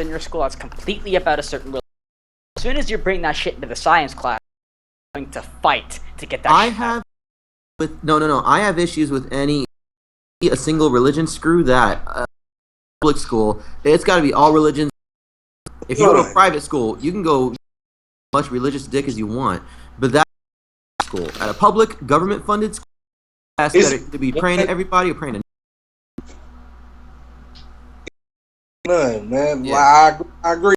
in your school that's completely about a certain religion. As soon as you bring that shit into the science class, you're going to fight to get that. I have issues with a single religion. Screw that. Public school, it's got to be all religions. If you go to a private school, you can go as much religious dick as you want, but that's school. At a public government-funded school, that's to be praying to everybody or praying to none, man. Yeah. I agree.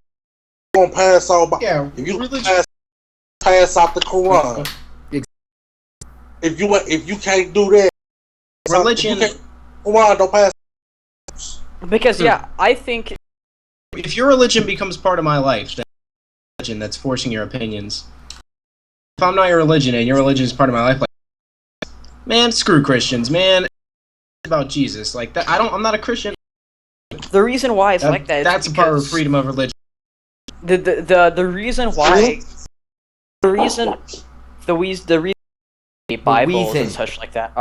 You're gonna pass out. If you pass out the Quran. If you can't do that, religion. Quran don't pass. Because I think if your religion becomes part of my life, then religion that's forcing your opinions. If I'm not your religion and your religion is part of my life, like, man, screw Christians, man. It's about Jesus, like that. I'm not a Christian. The reason why it's like that. That's a part of freedom of religion. The reason why. The reason Bibles and such like that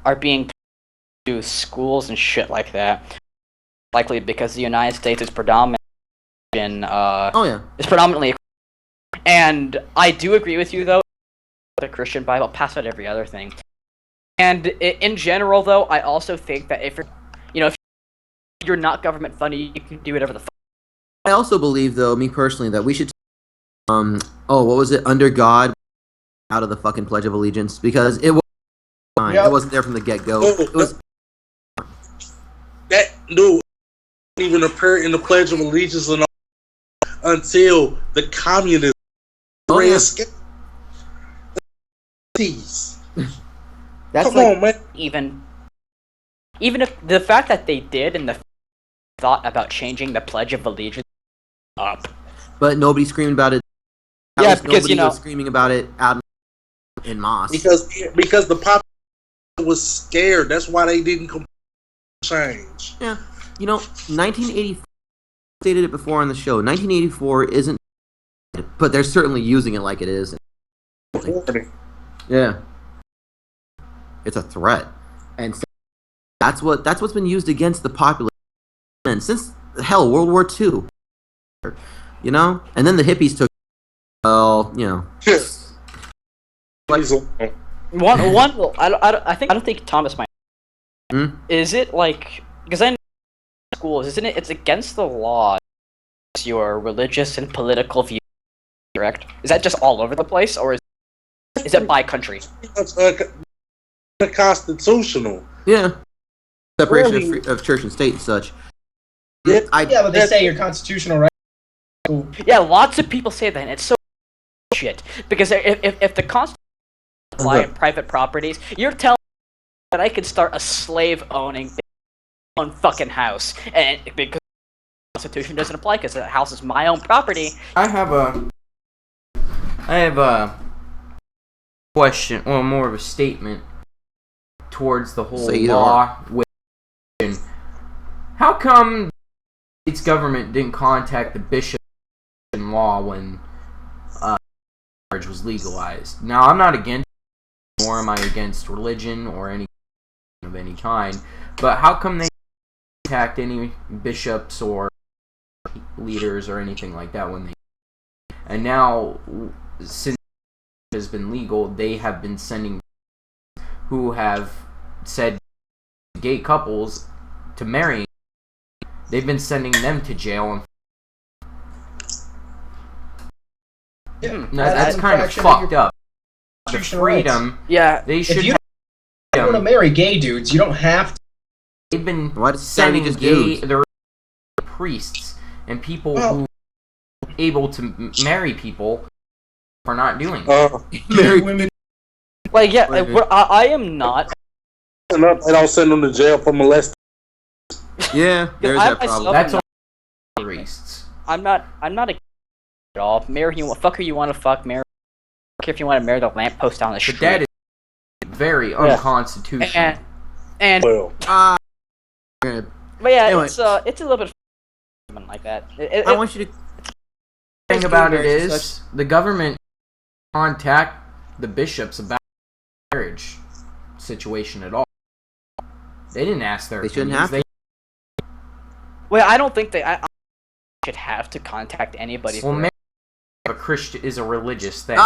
are being to schools and shit like that. Likely because the United States is predominantly is predominantly, and I do agree with you though. The Christian Bible pass out every other thing, and in general though, I also think that if you're not government funded, you can do whatever the fuck. I also believe though, me personally, that we should what was it, under God, out of the fucking Pledge of Allegiance, because it was it wasn't there from the get-go. It was that dude didn't even appear in the Pledge of Allegiance until the communists escaped. That's Come on, man. Even if the fact that they did and the thought about changing the Pledge of Allegiance up, but nobody screamed about it. Because nobody was screaming about it out in mass. Because the population was scared. That's why they didn't change. Yeah, 1984. Stated it before on the show. 1984 isn't, but they're certainly using it like it is. Yeah, it's a threat, and that's what's been used against the population since World War II. And then the hippies took. Well, I don't think Thomas might. Is it like, because I know schools, isn't it? It's against the law. Your religious and political view, correct? Is that just all over the place, or is it by country? It's constitutional. Yeah, separation of church and state and such. Yeah, but they say your constitutional right. Yeah, lots of people say that, and it's so shit. Because if the Constitution apply in private properties, you're telling me that I could start a slave owning fucking house, and because Constitution doesn't apply because the house is my own property. I have a question, or more of a statement towards the whole law. How come the state's government didn't contact the bishop in law when marriage was legalized? Now, I'm not against, nor am I against religion or any of any kind, but how come they didn't contact any bishops or leaders or anything like that when they? And now, since it has been legal, they have been sending who have said gay couples to marry. They've been sending them to jail. And that's kind of fucked up. The freedom. Yeah. They should. If you don't want to marry gay dudes, you don't have to. They've been sending their priests and people who are able to marry people for not doing it. Marry women. Like, yeah, I am not. And I'll send them to jail for molesting. Yeah, there's that problem. That's all priests. I'm not at all. Marry who fuck who you want to fuck. Marry. I don't care if you want to marry the lamppost down the street. But that is very unconstitutional. And well, but yeah, anyway. it's a little bit like that. I want you to. The thing about it is, the government contact the bishops about the marriage situation at all. They didn't ask their. They shouldn't have to. Well, I don't think I should have to contact anybody. Well, marriage of a Christian is a religious thing.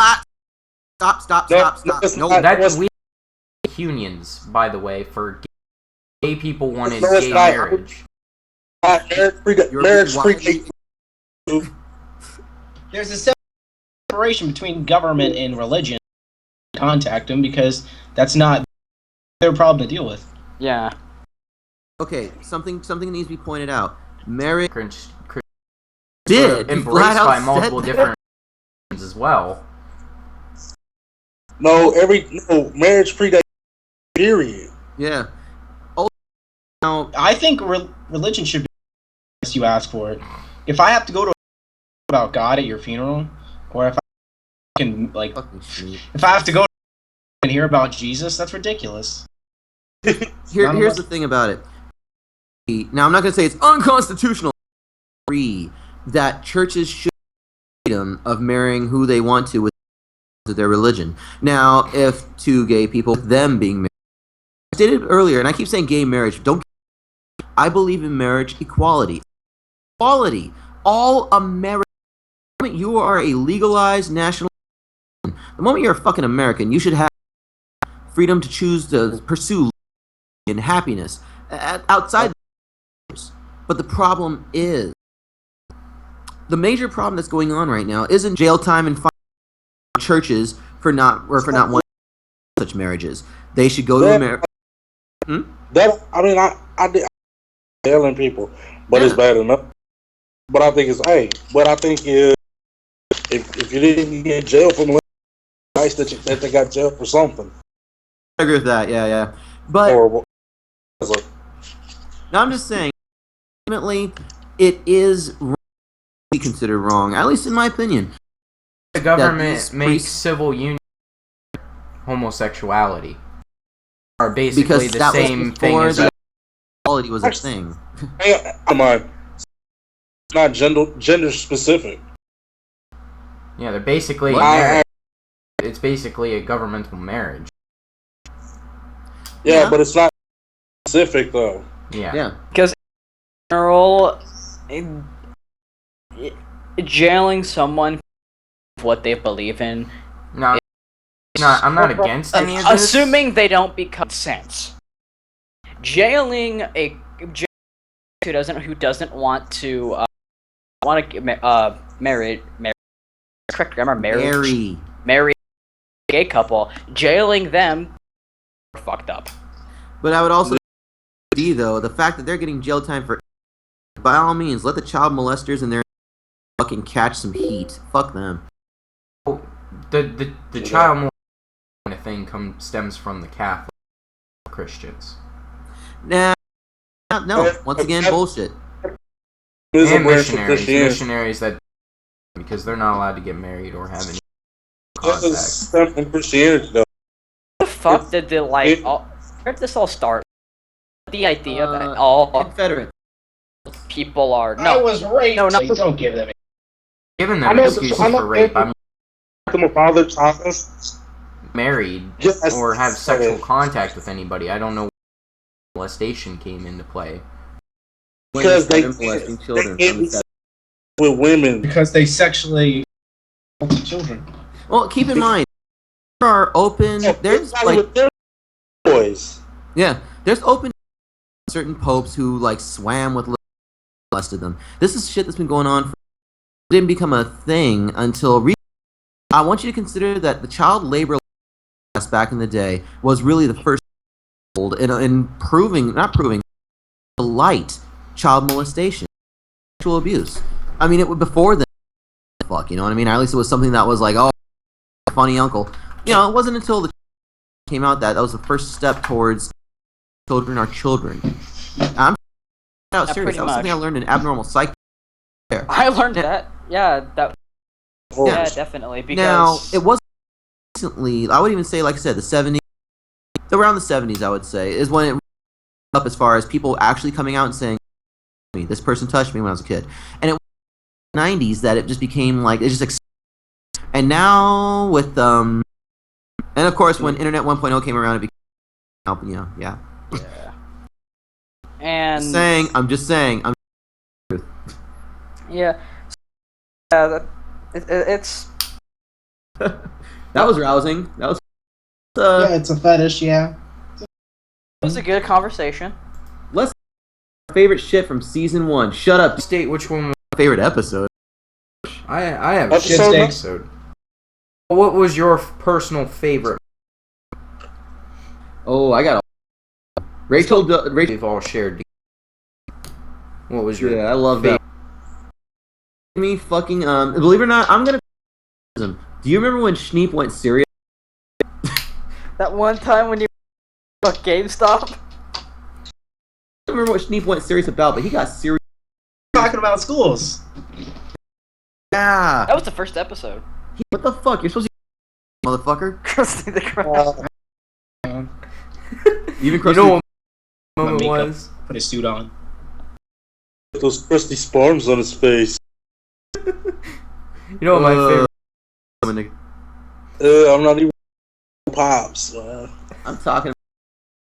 Stop. No, that's we unions, by the way, for gay people wanted gay marriage. Marriage free. There's a separation between government and religion. Contact them because that's not their problem to deal with. Yeah. Okay, something needs to be pointed out. Marriage did embraced by multiple different religions as well. No, marriage predates period. Yeah. Now, I think religion should be if you ask for it. If I have to go to about God at your funeral, or if I can if I have to go and hear about Jesus, that's ridiculous. Here's the thing about it. Now, I'm not going to say it's unconstitutional. That churches should have freedom of marrying who they want to with their religion. Now, if two gay people, them being married, I stated earlier, and I keep saying gay marriage. I believe in marriage equality. Equality. All Americans. The moment you are a legalized national, the moment you're a fucking American, you should have freedom to choose to pursue and happiness outside. But the problem is, the major problem that's going on right now isn't jail time and churches for not wanting such marriages. They should go to America. I did telling people, but it's bad enough. But I think if you didn't get jail for molestation, nice that they got jail for something. I agree with that. Yeah. But horrible. now I'm just saying, ultimately, it is considered wrong, at least in my opinion. The government makes civil union homosexuality are basically the same thing as equality was a thing. Come on, it's not gender specific. Yeah, they're basically it's basically a governmental marriage. Yeah, but it's not specific though. Yeah. Because in general, jailing someone for what they believe in. No, I'm not against any of this. Assuming they don't become sense. Jailing a who doesn't want to marry correct grammar marry a gay couple, jailing them fucked up. But I would also though the fact that they're getting jail time for, by all means, let the child molesters in there fucking catch some heat. Fuck them. The child molestation kind of thing stems from the Catholic Christians. No. Once again, bullshit. There's a And branch of missionaries. Christianity. Missionaries that because they're not allowed to get married or have any This contact. is stem from Christianity, though. The fuck did the where did this all start? The idea that all Confederate. people are I was raped. No, not so don't give them. Giving I them know, excuses I'm not- for rape. I'm My father taught us. married Yes. or have sexual contact with anybody. I don't know where molestation came into play. Because they molesting children. can't be with women. Because they sexually children. Well, keep in mind, there are open. There's like with their boys. yeah, there's open certain popes who like swam with little molested them. This is shit that's been going on. Didn't become a thing until. I want you to consider that the child labor back in the day was really the first in not proving, to light child molestation, sexual abuse. I mean, it was before then. Fuck, you know what I mean? Or at least it was something that was like, oh, funny uncle. You know, it wasn't until the came out that was the first step towards children are children. I'm serious. That was something I learned in abnormal psych. There. I learned that. Yeah, that. Oh, Yeah, definitely. Because Now it was recently. I would even say, like I said, the 70s, around the 70s, I would say, is when it up as far as people actually coming out and saying, "This person touched me when I was a kid," and it was in the 90s that it just became like it just. And now with and of course when Internet 1.0 came around, it became you know yeah. And I'm just saying. yeah, it's That was rousing. That was. Yeah, it's a fetish. Yeah. it was a good conversation. Let's favorite shit from season 1. Shut up. State which one was Favorite episode. I have a Episode shit six. episode. What was your personal favorite? Oh, I got a Rachel. We've all shared. What was your? Yeah, I love that. Me fucking believe it or not, I'm gonna. Do you remember when Schneep went serious? That one time when you fuck GameStop. I don't remember what Schneep went serious about, but he got serious. Talking about schools. Yeah. That was the first episode. What the fuck? You're supposed to, motherfucker. Krusty the Krab. Even You know what moment makeup. was? Put his suit on. Those crusty sparms on his face. You know what my favorite? I'm not even pops. I'm talking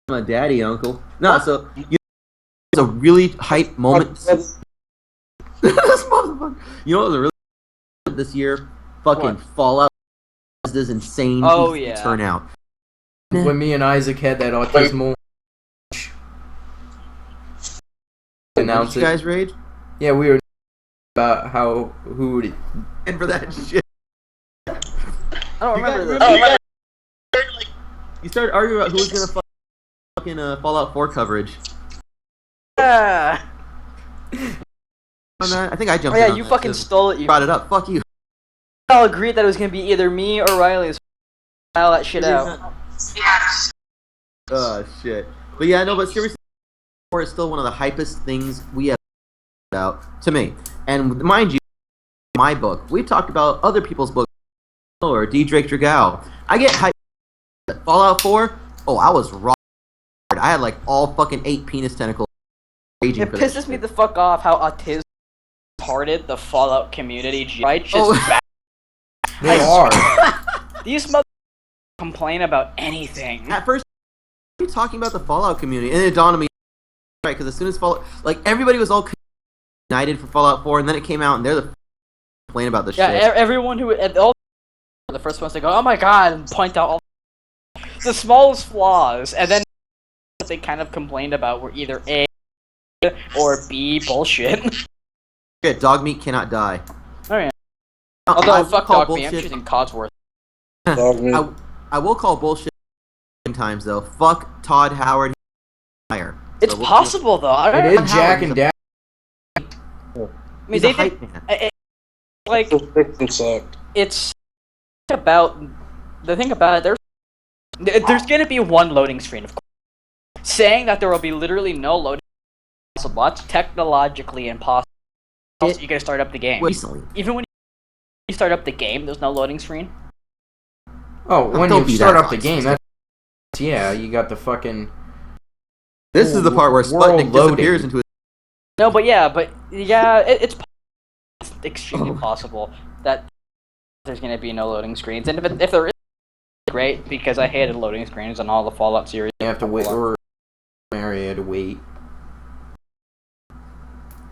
about my daddy, uncle. No, so you know, it was a really hype moment. This motherfucker. You know what was a really this year? Fucking Fallout. This insane turnout. When me and Isaac had that autismal announce Did it. you guys rage? Yeah, we were about who would And for that shit. I don't remember guys this. You started arguing about who was gonna fucking Fallout 4 coverage. Yeah. On that? I think I jumped Oh yeah, in on you that, fucking too. stole it. You Brought it up. Fuck you. all agreed that it was gonna be either me or Riley's. File that shit out. Oh shit. But yeah, no, but seriously, 4 is still one of the hypest things we have about to me. And mind you, my book, we've talked about other people's books or D. Drake Dragao. I get hyped. Fallout 4. Oh, I was raw. I had like all fucking 8 penis tentacles. It pisses me the fuck off how autism parted the Fallout community. Right? Just Oh. they are. These mother complain about anything. At first, you talking about the Fallout community, and it dawned on me, right? Because as soon as Fallout, like everybody was all united for Fallout 4, and then it came out, and they're the complain about the Yeah, shit. everyone who all the first ones to go, oh my god, and point out all the smallest flaws, and then what they kind of complained about were either A or B bullshit. Shit, dog meat cannot die. Oh yeah. I Although will fuck call dog me, I'm bullshit- choosing Codsworth. Dog meat. I will call bullshit sometimes though. Fuck Todd Howard. Higher. It's possible though. I It don't is know. Jack and Dad. I mean, He's they a hype did, man. like The victim sucked. it's about the thing about it. There's gonna be one loading screen, of course. Saying that there will be literally no loading screen is technologically impossible. Also, you gotta start up the game. recently. Even when you start up the game, there's no loading screen. Oh, when don't you be start that up the nice. game, that's... Yeah, you got the fucking... This is the part where World Sputnik loading. disappears into No, but it's extremely possible that there's gonna be no loading screens, and if there is, great, because I hated loading screens on all the Fallout series. You have to wait, or area to wait.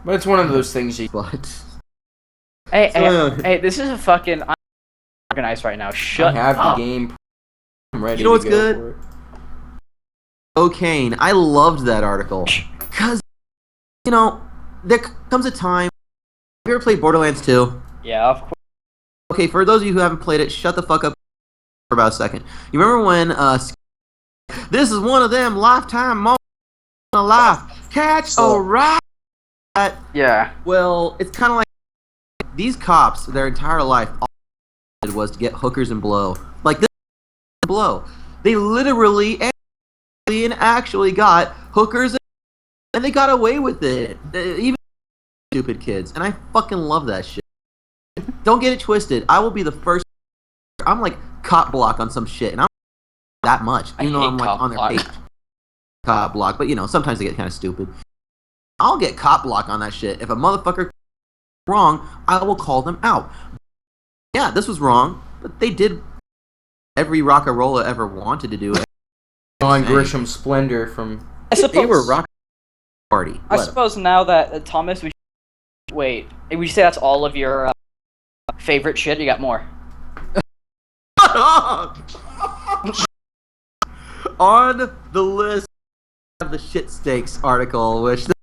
But it's one of those things you... But Hey, this is a fucking... I'm organized right now. Shut I have up. the game. I'm ready You know to what's go good? for it. cocaine. I loved that article. Because, there comes a time... Have you ever played Borderlands 2? Yeah, of course. Okay, for those of you who haven't played it, shut the fuck up for about a second. You remember when, this is one of them lifetime moments in a life. Catch a ride! Yeah. Well, it's kind of like these cops, their entire life, all they did was to get hookers and blow. Like, this blow. They literally and actually got hookers and they got away with it. Even stupid kids. And I fucking love that shit. Don't get it twisted. I will be the first. I'm like cop block on some shit, and I'm that much. Even though I'm like on their page. Cop block, but sometimes they get kind of stupid. I'll get cop block on that shit. If a motherfucker wrong, I will call them out. Yeah, this was wrong, but they did every Rockarola ever wanted to do. On Grisham Splendor from... I suppose They were rock party. I suppose now that Thomas, wait, would you say that's all of your favorite shit? You got more? On the list of the shit stakes article, which this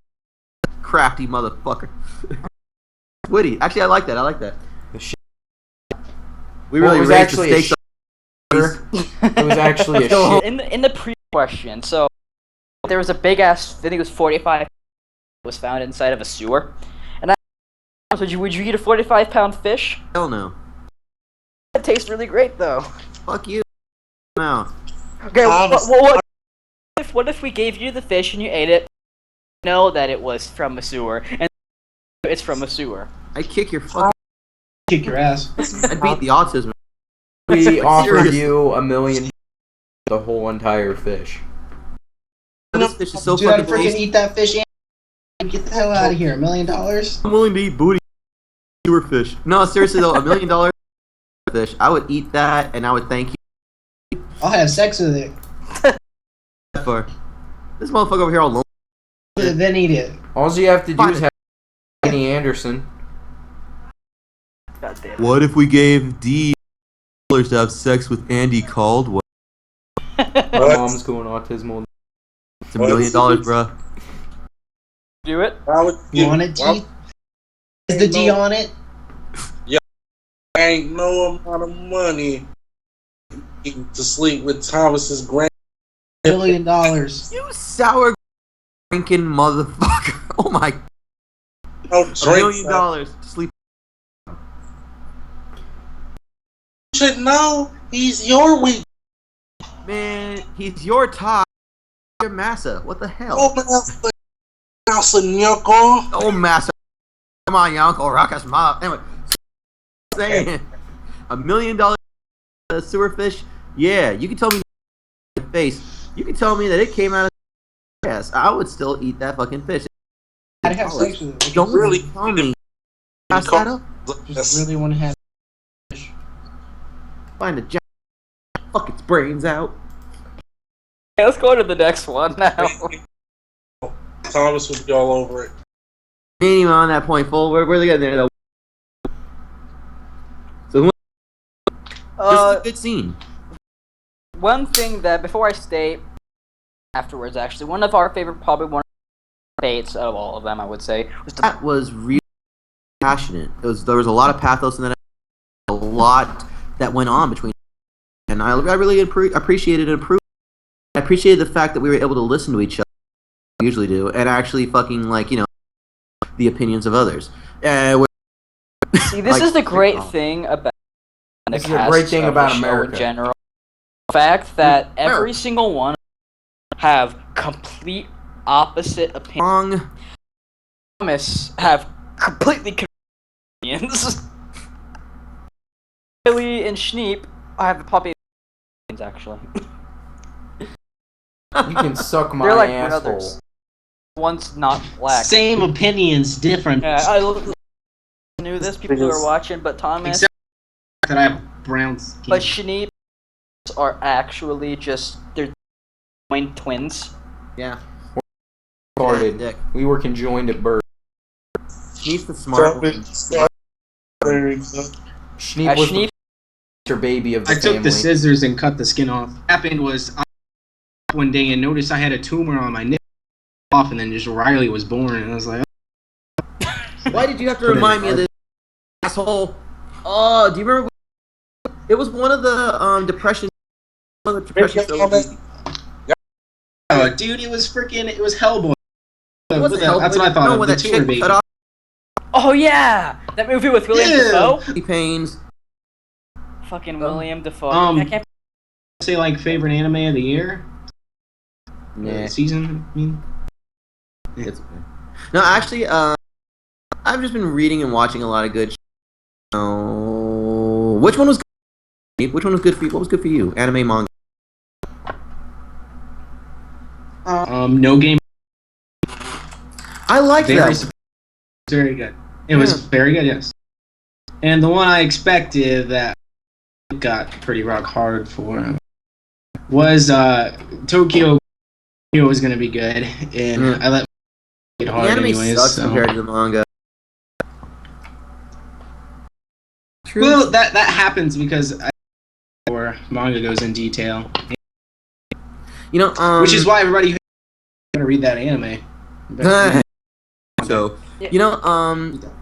crafty motherfucker. Witty. Actually, I like that. The shit. We really was raised actually the a stakes. It was actually a shit. In the pre-question, so there was a big ass, I think it was 45 was found inside of a sewer, and would you eat a 45-pound fish? Hell no. It tastes really great though. Fuck you. No. Okay, what if we gave you the fish and you ate it? Know that it was from a sewer, and it's from a sewer. I kick your fucking. Kick your ass. I beat the autism. We offered Serious. you $1 million the whole entire fish. This fish is so Dude, I'd fucking freaking tasty. eat that fish and get the hell out of here. $1 million? I'm willing to eat booty sewer fish. No, seriously though, $1 million fish. I would eat that, and I would thank you I'll have sex with it. for this motherfucker over here all alone. Then eat it. All you have to do is have Andy Anderson. God damn it. What if we gave D to have sex with Andy Caldwell? My mom's going autismal. It's $1 million, bro. Do it. You want it, T? Is the D on it? Ain't no amount of money to sleep with Thomas's grand. $1 million. You sour drinking motherfucker. Oh my. No $1 drinks. million to sleep. You should know he's your weak. Man, he's your top. Your massa. What the hell? Oh, Massa Nyoko. Oh, massa. Come on, your uncle rock us mob. Anyway, saying $1 million sewer fish. Yeah, you can tell me in the face. You can tell me that it came out of yes. I would still eat that fucking fish. I'd have sex with it. Don't Really? tell me. Pass that up. Just really want to have fish. Find a jack. Fuck its brains out. Okay, let's go to the next one now. Thomas would be all over it. Anyway, on that point, full. Where are they getting there though? So this is a good scene. One thing that before I state afterwards, actually, one of our favorite, probably one of our fates of all of them, I would say, was the That was really passionate. There was a lot of pathos in that. A lot that went on between, and I really appreciated and approved. I appreciated the fact that we were able to listen to each other, like we usually do, and actually fucking the opinions of others. See, this is the great thing about This is a great thing about America. in general. The fact that every single one have complete opposite opinions. Wrong. Thomas have completely opinions. Billy and Schneep, I have a puppy actually. You can suck my They're like asshole. brothers. One's not black. Same opinions, different. Yeah, I knew this. People who are watching, but Thomas, Except that I have brown skin. but Schneep are actually just they're twins. Yeah. Retarded. Dick. We were conjoined at birth. He's the smart one. Schneep was Schneep, the baby of the I family. took the scissors and cut the skin off. What happened was I one day and noticed I had a tumor on my neck off, and then just Riley was born, and I was like, Why did you have to remind me of this asshole? Oh, do you remember? It was one of the depression. One of the depression shows. oh, dude, it was Hellboy. It wasn't That's what I thought no, of, when the that tumor chick baby. cut off oh yeah, that movie with William Ew. Dafoe. the pains. Fucking William Dafoe. Um, I can't. Say like favorite anime of the year, Nah, season. I mean, it's okay. No, actually, I've just been reading and watching a lot of good. Oh, which one was good? Which one was good for you? What was good for you? Anime, manga. No Game. I like Very, that. very good. It was very good, yes. And the one I expected that got pretty rock hard for was Tokyo. Tokyo was gonna be good, and I let it The hard anime anyways. sucks So. compared to the manga. True. Well, that happens because or manga goes in detail, You know, which is why everybody gonna read that anime. So, you know, I'm gonna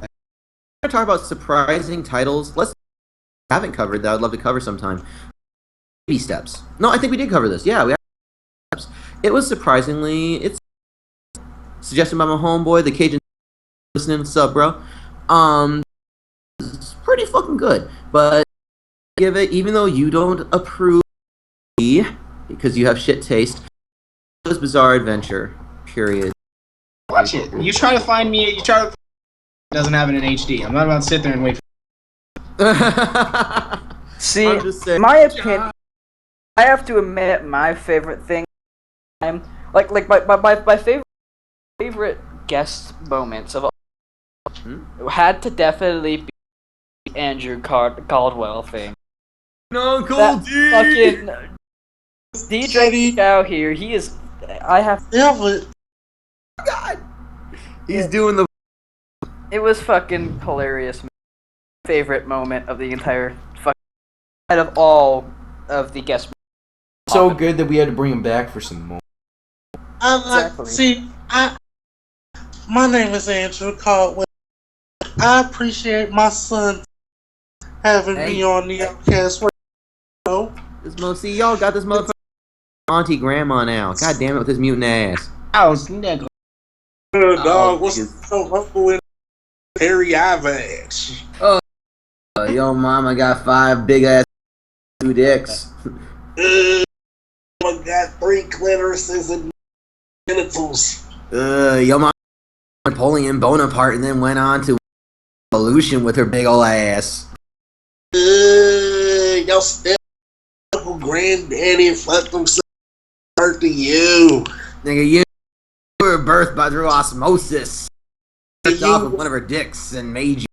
talk about surprising titles. Let's haven't covered that. I'd love to cover sometime. Baby steps. No, I think we did cover this. Yeah, we have steps. It was surprisingly. It's suggested by my homeboy, the Cajun. Listening, what's up, bro? It's pretty fucking good. But give it, even though you don't approve, because you have shit taste. Jojo's Bizarre Adventure. Period. Watch it. You try to find me. You try to. It doesn't have it in HD. I'm not about to sit there and wait. See, I'm just saying. my opinion. I have to admit, my favorite thing, like my favorite guest moments of all had to definitely be Andrew Caldwell thing. Uncle That D. fucking DJ out here. He is. I have. Yeah, but God. He's doing the. It was fucking hilarious. Favorite moment of the entire fucking out of all of the guest. So good that we had to bring him back for some more. Exactly. My name is Andrew Caldwell. I appreciate my son having me on the Outcast radio. See, y'all got this motherfucker auntie grandma now. God damn it with his mutant ass. House nigga. Dog, what's so humble in Harry Ivax? Yo, mama got 5 big ass 2 dicks. I got 3 clitorises and genitals. Yo, mama Napoleon Bonaparte and then went on to evolution with her big ol' ass. Your step granddaddy fucked himself birth to you. Nigga, you were birthed by through osmosis. Took off with one of her dicks and made you.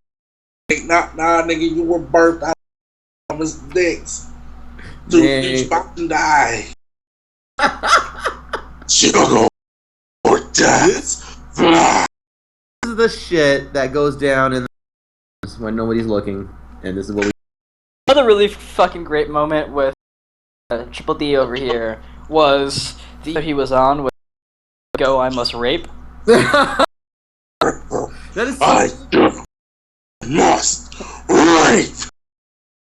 Nah, nigga, you were birthed out of his dicks. To each about to die. Sugar or death. This is the shit that goes down in the when nobody's looking, and this is what we. Another really fucking great moment with Triple D over here was the he was on with "Go I Must Rape." That is I must rape.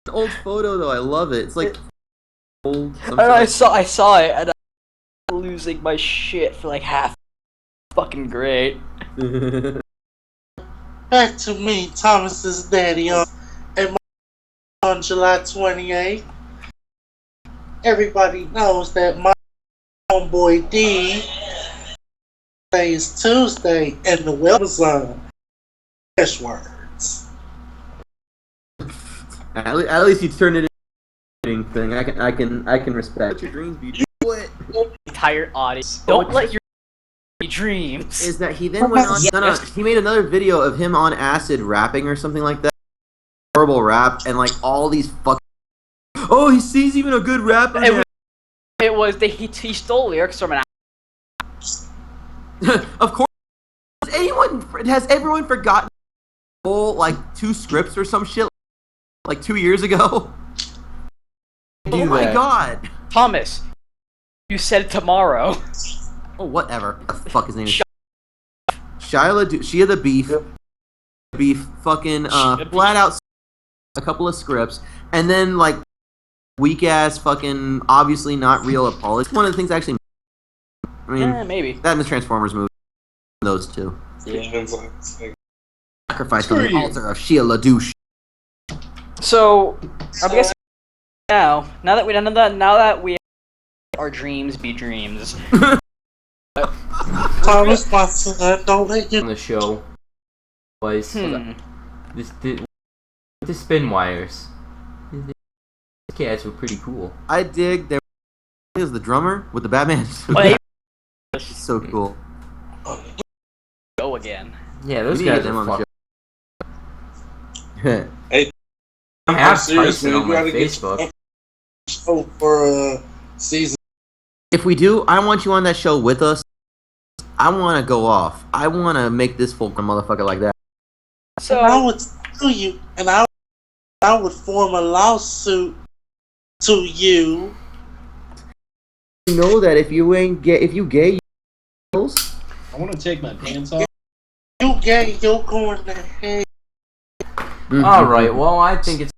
an old photo though. I love it. It's like old. And I saw it, and I was losing my shit for like half. Fucking great. Back to me, Thomas's daddy on July 28th. Everybody knows that my homeboy D is Tuesday in the Amazon. Hash words. At least you turned it into a thing. I can respect. Let your dreams be what? Entire audience. Don't let your dreams. Is that he then went on? He made another video of him on acid rapping or something like that. Horrible rap and like all these fucking. Oh, he's even a good rapper. It was he stole lyrics from an. Of course. Has everyone forgotten whole like 2 scripts or some shit like 2 years ago? Oh my god. Thomas, you said tomorrow. Oh, whatever. What the fuck his name is? Shia the Beef, fucking flat out a couple of scripts, and then like weak ass fucking obviously not real apology. One of the things actually. I mean, maybe that in the Transformers movie. Those two. Yeah. Sacrifice on the altar of Shia LaDouche. So, I guess now that we our dreams be dreams. Thomas Watson, don't let you On the show was the spin wires. These cats were pretty cool. I dig there is the drummer with the Batman. Well, so cool. Go again. Yeah, those We need to guys get them are on the fucking. Hey, I have seriously, Tyson on we my gotta get Facebook. show for season. If we do, I want you on that show with us. I want to go off. I want to make this full motherfucker like that. So I would sue you, and I would form a lawsuit to you. You know that if you gay, I want to take my pants off. You gay, you're going to hell. Alright, well, I think it's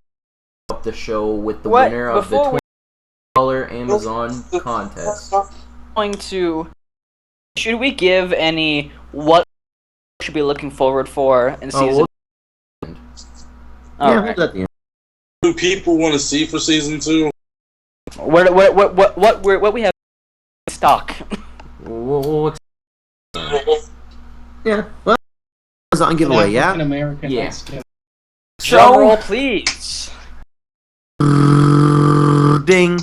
up the show with the winner of the $20 Amazon contest. Should we give any what we should be looking forward for in season? Hold at the end. Do people want to see for season 2? What we have in stock? Yeah. Well, Amazon giveaway. Yeah. American. Yeah. Drum roll, please. Ding.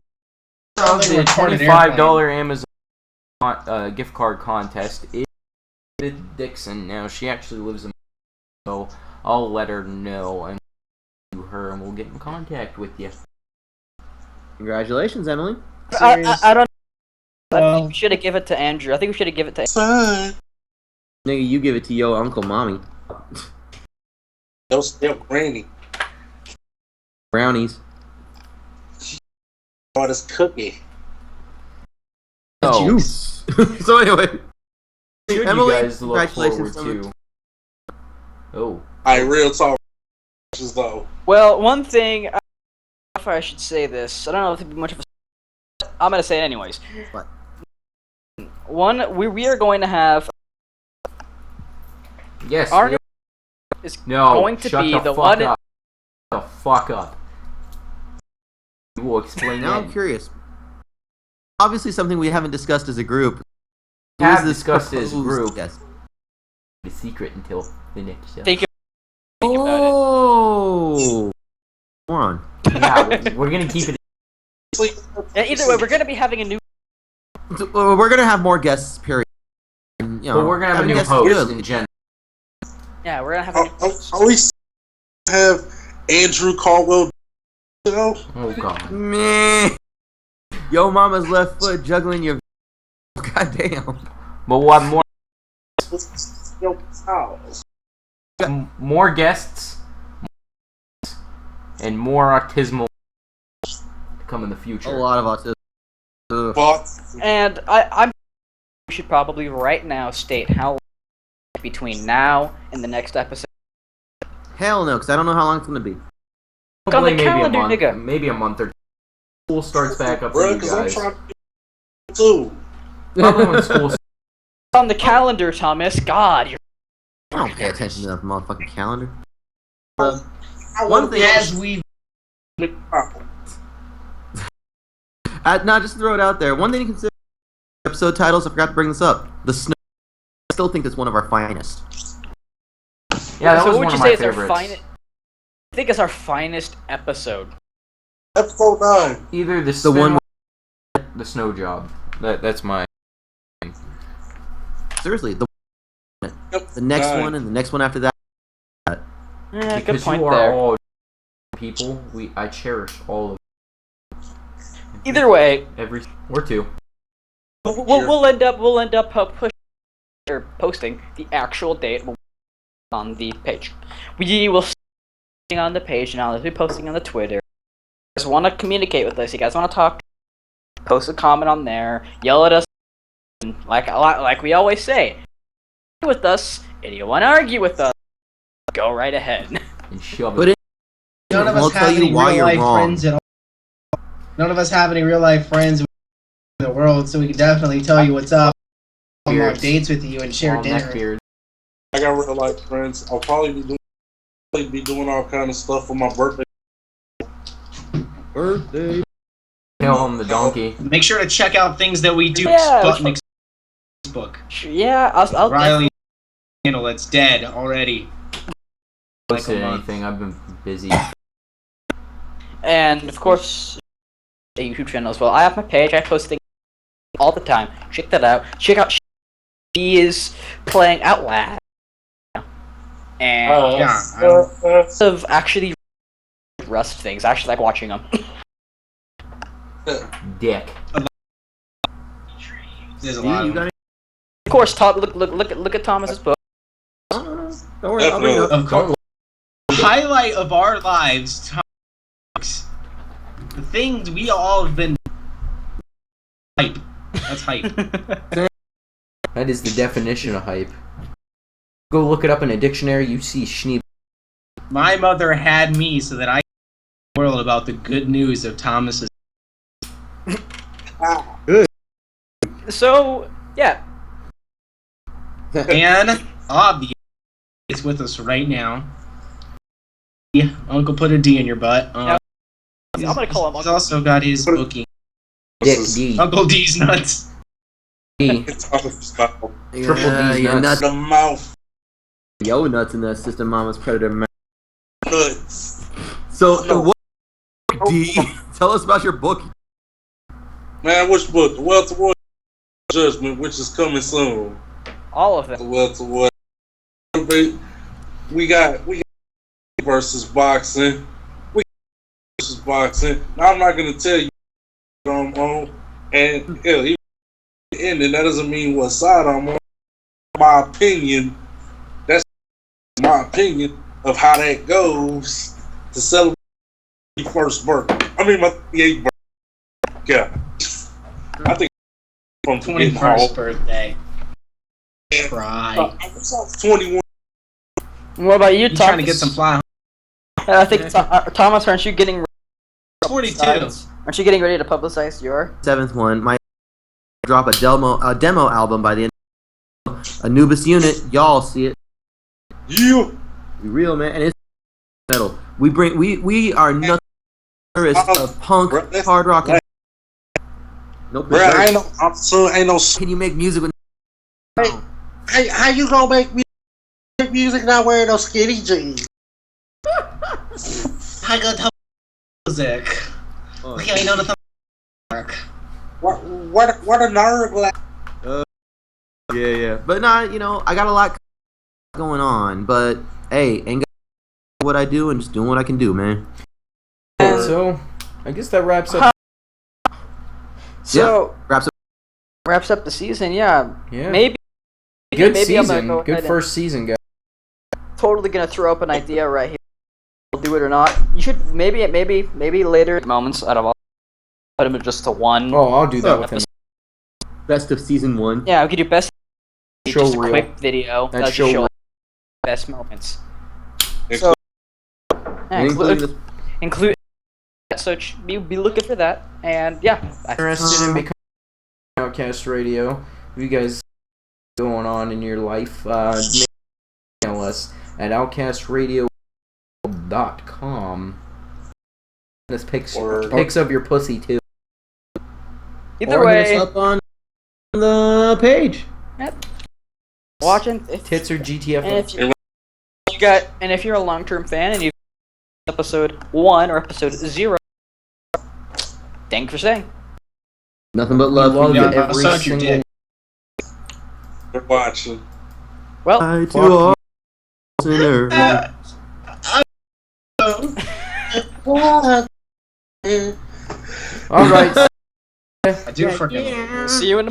The $25 Amazon gift card contest is Dixon. Now, she actually lives in, so I'll let her know and to her, and we'll get in contact with you. Congratulations, Emily. I don't. I think we should have given it to Andrew. I think we should have given it to. Son. Nigga, you give it to your uncle, mommy. Those still granny. Brownies. Oh, this cookie. So, Juice. So anyway, should Emily, you guys look congratulations forward to? Oh. Real talk. Though. Well, one thing. I don't know if I should say this. I don't know if it'd be much of a. I'm gonna say it anyways. What? One, we are going to have. Yes. Our is going to shut be the the fuck one. up. Shut the fuck up. We will explain Now that. I'm curious. Obviously, something we haven't discussed as a group. We have Who is this discussed as a proposed group. guest? The secret until the next show. Think Oh, moron. Yeah, we're gonna keep it. either way, we're going to be having a new. We're gonna have more guests. Period. And, But we're gonna have a new guests host good. in general. Yeah, we're gonna have a new. Are we have Andrew Caldwell? You know? Oh god. Meh. Yo, mama's left foot juggling your. Goddamn. But we'll have Yo, house. more guests and more autismal to come in the future. A lot of autism. Ugh. But And I'm. We should probably right now state how long between now and the next episode. Hell no, because I don't know how long it's gonna be. Probably on the calendar, maybe a month or two. School starts back up for bro, you because I'm guys. trying to do too. Probably when school starts. On the calendar, Thomas. God, you're. I don't pay attention to that motherfucking calendar. One thing- As we Now, just to throw it out there. One thing to consider: episode titles. I forgot to bring this up. The Snow. I still think it's one of our finest. Yeah, that so was what one would you of my say is our favorites. finest? I think it's our finest episode. Episode 9. Either The one or the snow job. That's my. seriously, the Yep, next 9. one and the next one after that. Good Because point you are there. all people, I cherish all of Either way, every or two. we'll end up posting the actual date on the page. We will be on the page now. We'll be posting on the Twitter. If you guys want to communicate with us, you guys want to talk, post a comment on there, yell at us, like we always say. With us, and you want to argue with us, go right ahead. And shove But it. None of We'll us tell have you any why real you're life wrong. friends at all. None of us have any real life friends in the world, so we can definitely tell you what's up. On Beards. dates with you and share Long dinner. neck beard. I got real life friends. I'll probably be doing all kind of stuff for my birthday. Birthday. Tell him the donkey. Make sure to check out things that we do. Yeah, Sputnik Facebook. Yeah, I'll Riley channel that's dead already. Don't say a month. anything. I've been busy. and of course, a YouTube channel as well. I have my page. I post things all the time. Check that out. Check out. He is playing Outlast, and Yeah, of actually Rust things. I actually like watching them. Dick. There's a Steve, lot you of got them. Of course, Todd. Look at Thomas's book. Don't worry, I'll bring it up. Of course. Highlight of our lives. Talks. The things we all have been. Hype. That's hype. That is the definition of hype. Go look it up in a dictionary. You see Schneeb. My mother had me so that I could tell the world about the good news of Thomas's. So yeah, And obviously, it's with us right now. Yeah, Uncle put a D in your butt. I'm gonna call him He's Uncle. also got his booking. Dick D. Uncle D's nuts. D. It's out of style. Triple D's yeah, nuts. The mouth Yo nuts in the System Mama's Predator. nuts. So, No. what? D, tell us about your book. Man, which book? The Welter Roy Judgment, which is coming soon. All of The them. Welter Roy. We got versus boxing. Versus boxing. Now I'm not gonna tell you what I'm on, and hell, even ending that doesn't mean what side I'm on. My opinion. That's my opinion of how that goes to celebrate my first birthday. I mean my 38th birthday. Yeah. I think from getting 21st home. birthday. Try. I was 21. What about you, You Thomas? trying to get some fly? I think Thomas, aren't you getting? 42. Aren't you getting ready to publicize your? 7th one. My drop a demo album by the end. Anubis Unit. Y'all see it. You. We real, man. And it's metal. We are nothing of punk, hard rock, and nope. Bruh, I ain't no. I'm so ain't no. Can you make music with? How you gonna make music not wearing no skinny jeans? I got the music. Like I know the work. What a nerd like. Yeah. But nah, I got a lot going on. But hey, ain't got what I do and just doing what I can do, man. So, I guess that wraps up. So Wraps up. the season. Yeah. Yeah. Maybe. Good maybe I'm gonna season. go Good ahead first season, guys. Totally gonna throw up an idea right here. We'll do it or not. You should maybe later moments out of all put them just to one. Oh, I'll do that with him. Best of season 1. Yeah, we could do best. Show just a reel. quick video. That's That show show reel. best moments. It's So And including this include. So be looking for that, and yeah. Interested in becoming Outcast Radio? If you guys going on in your life, email us at outcastradio.com. This pics of your pussy too. Either or hit way, us up on the page. watching. Tits or GTF. And if you And if you're a long-term fan and you episode 1 or episode 0, thank you for staying. Nothing but love. Love Yeah, every suck your single. dick. We're watching. Well, I Fuck to all sinners. All right. I do forget. see you in the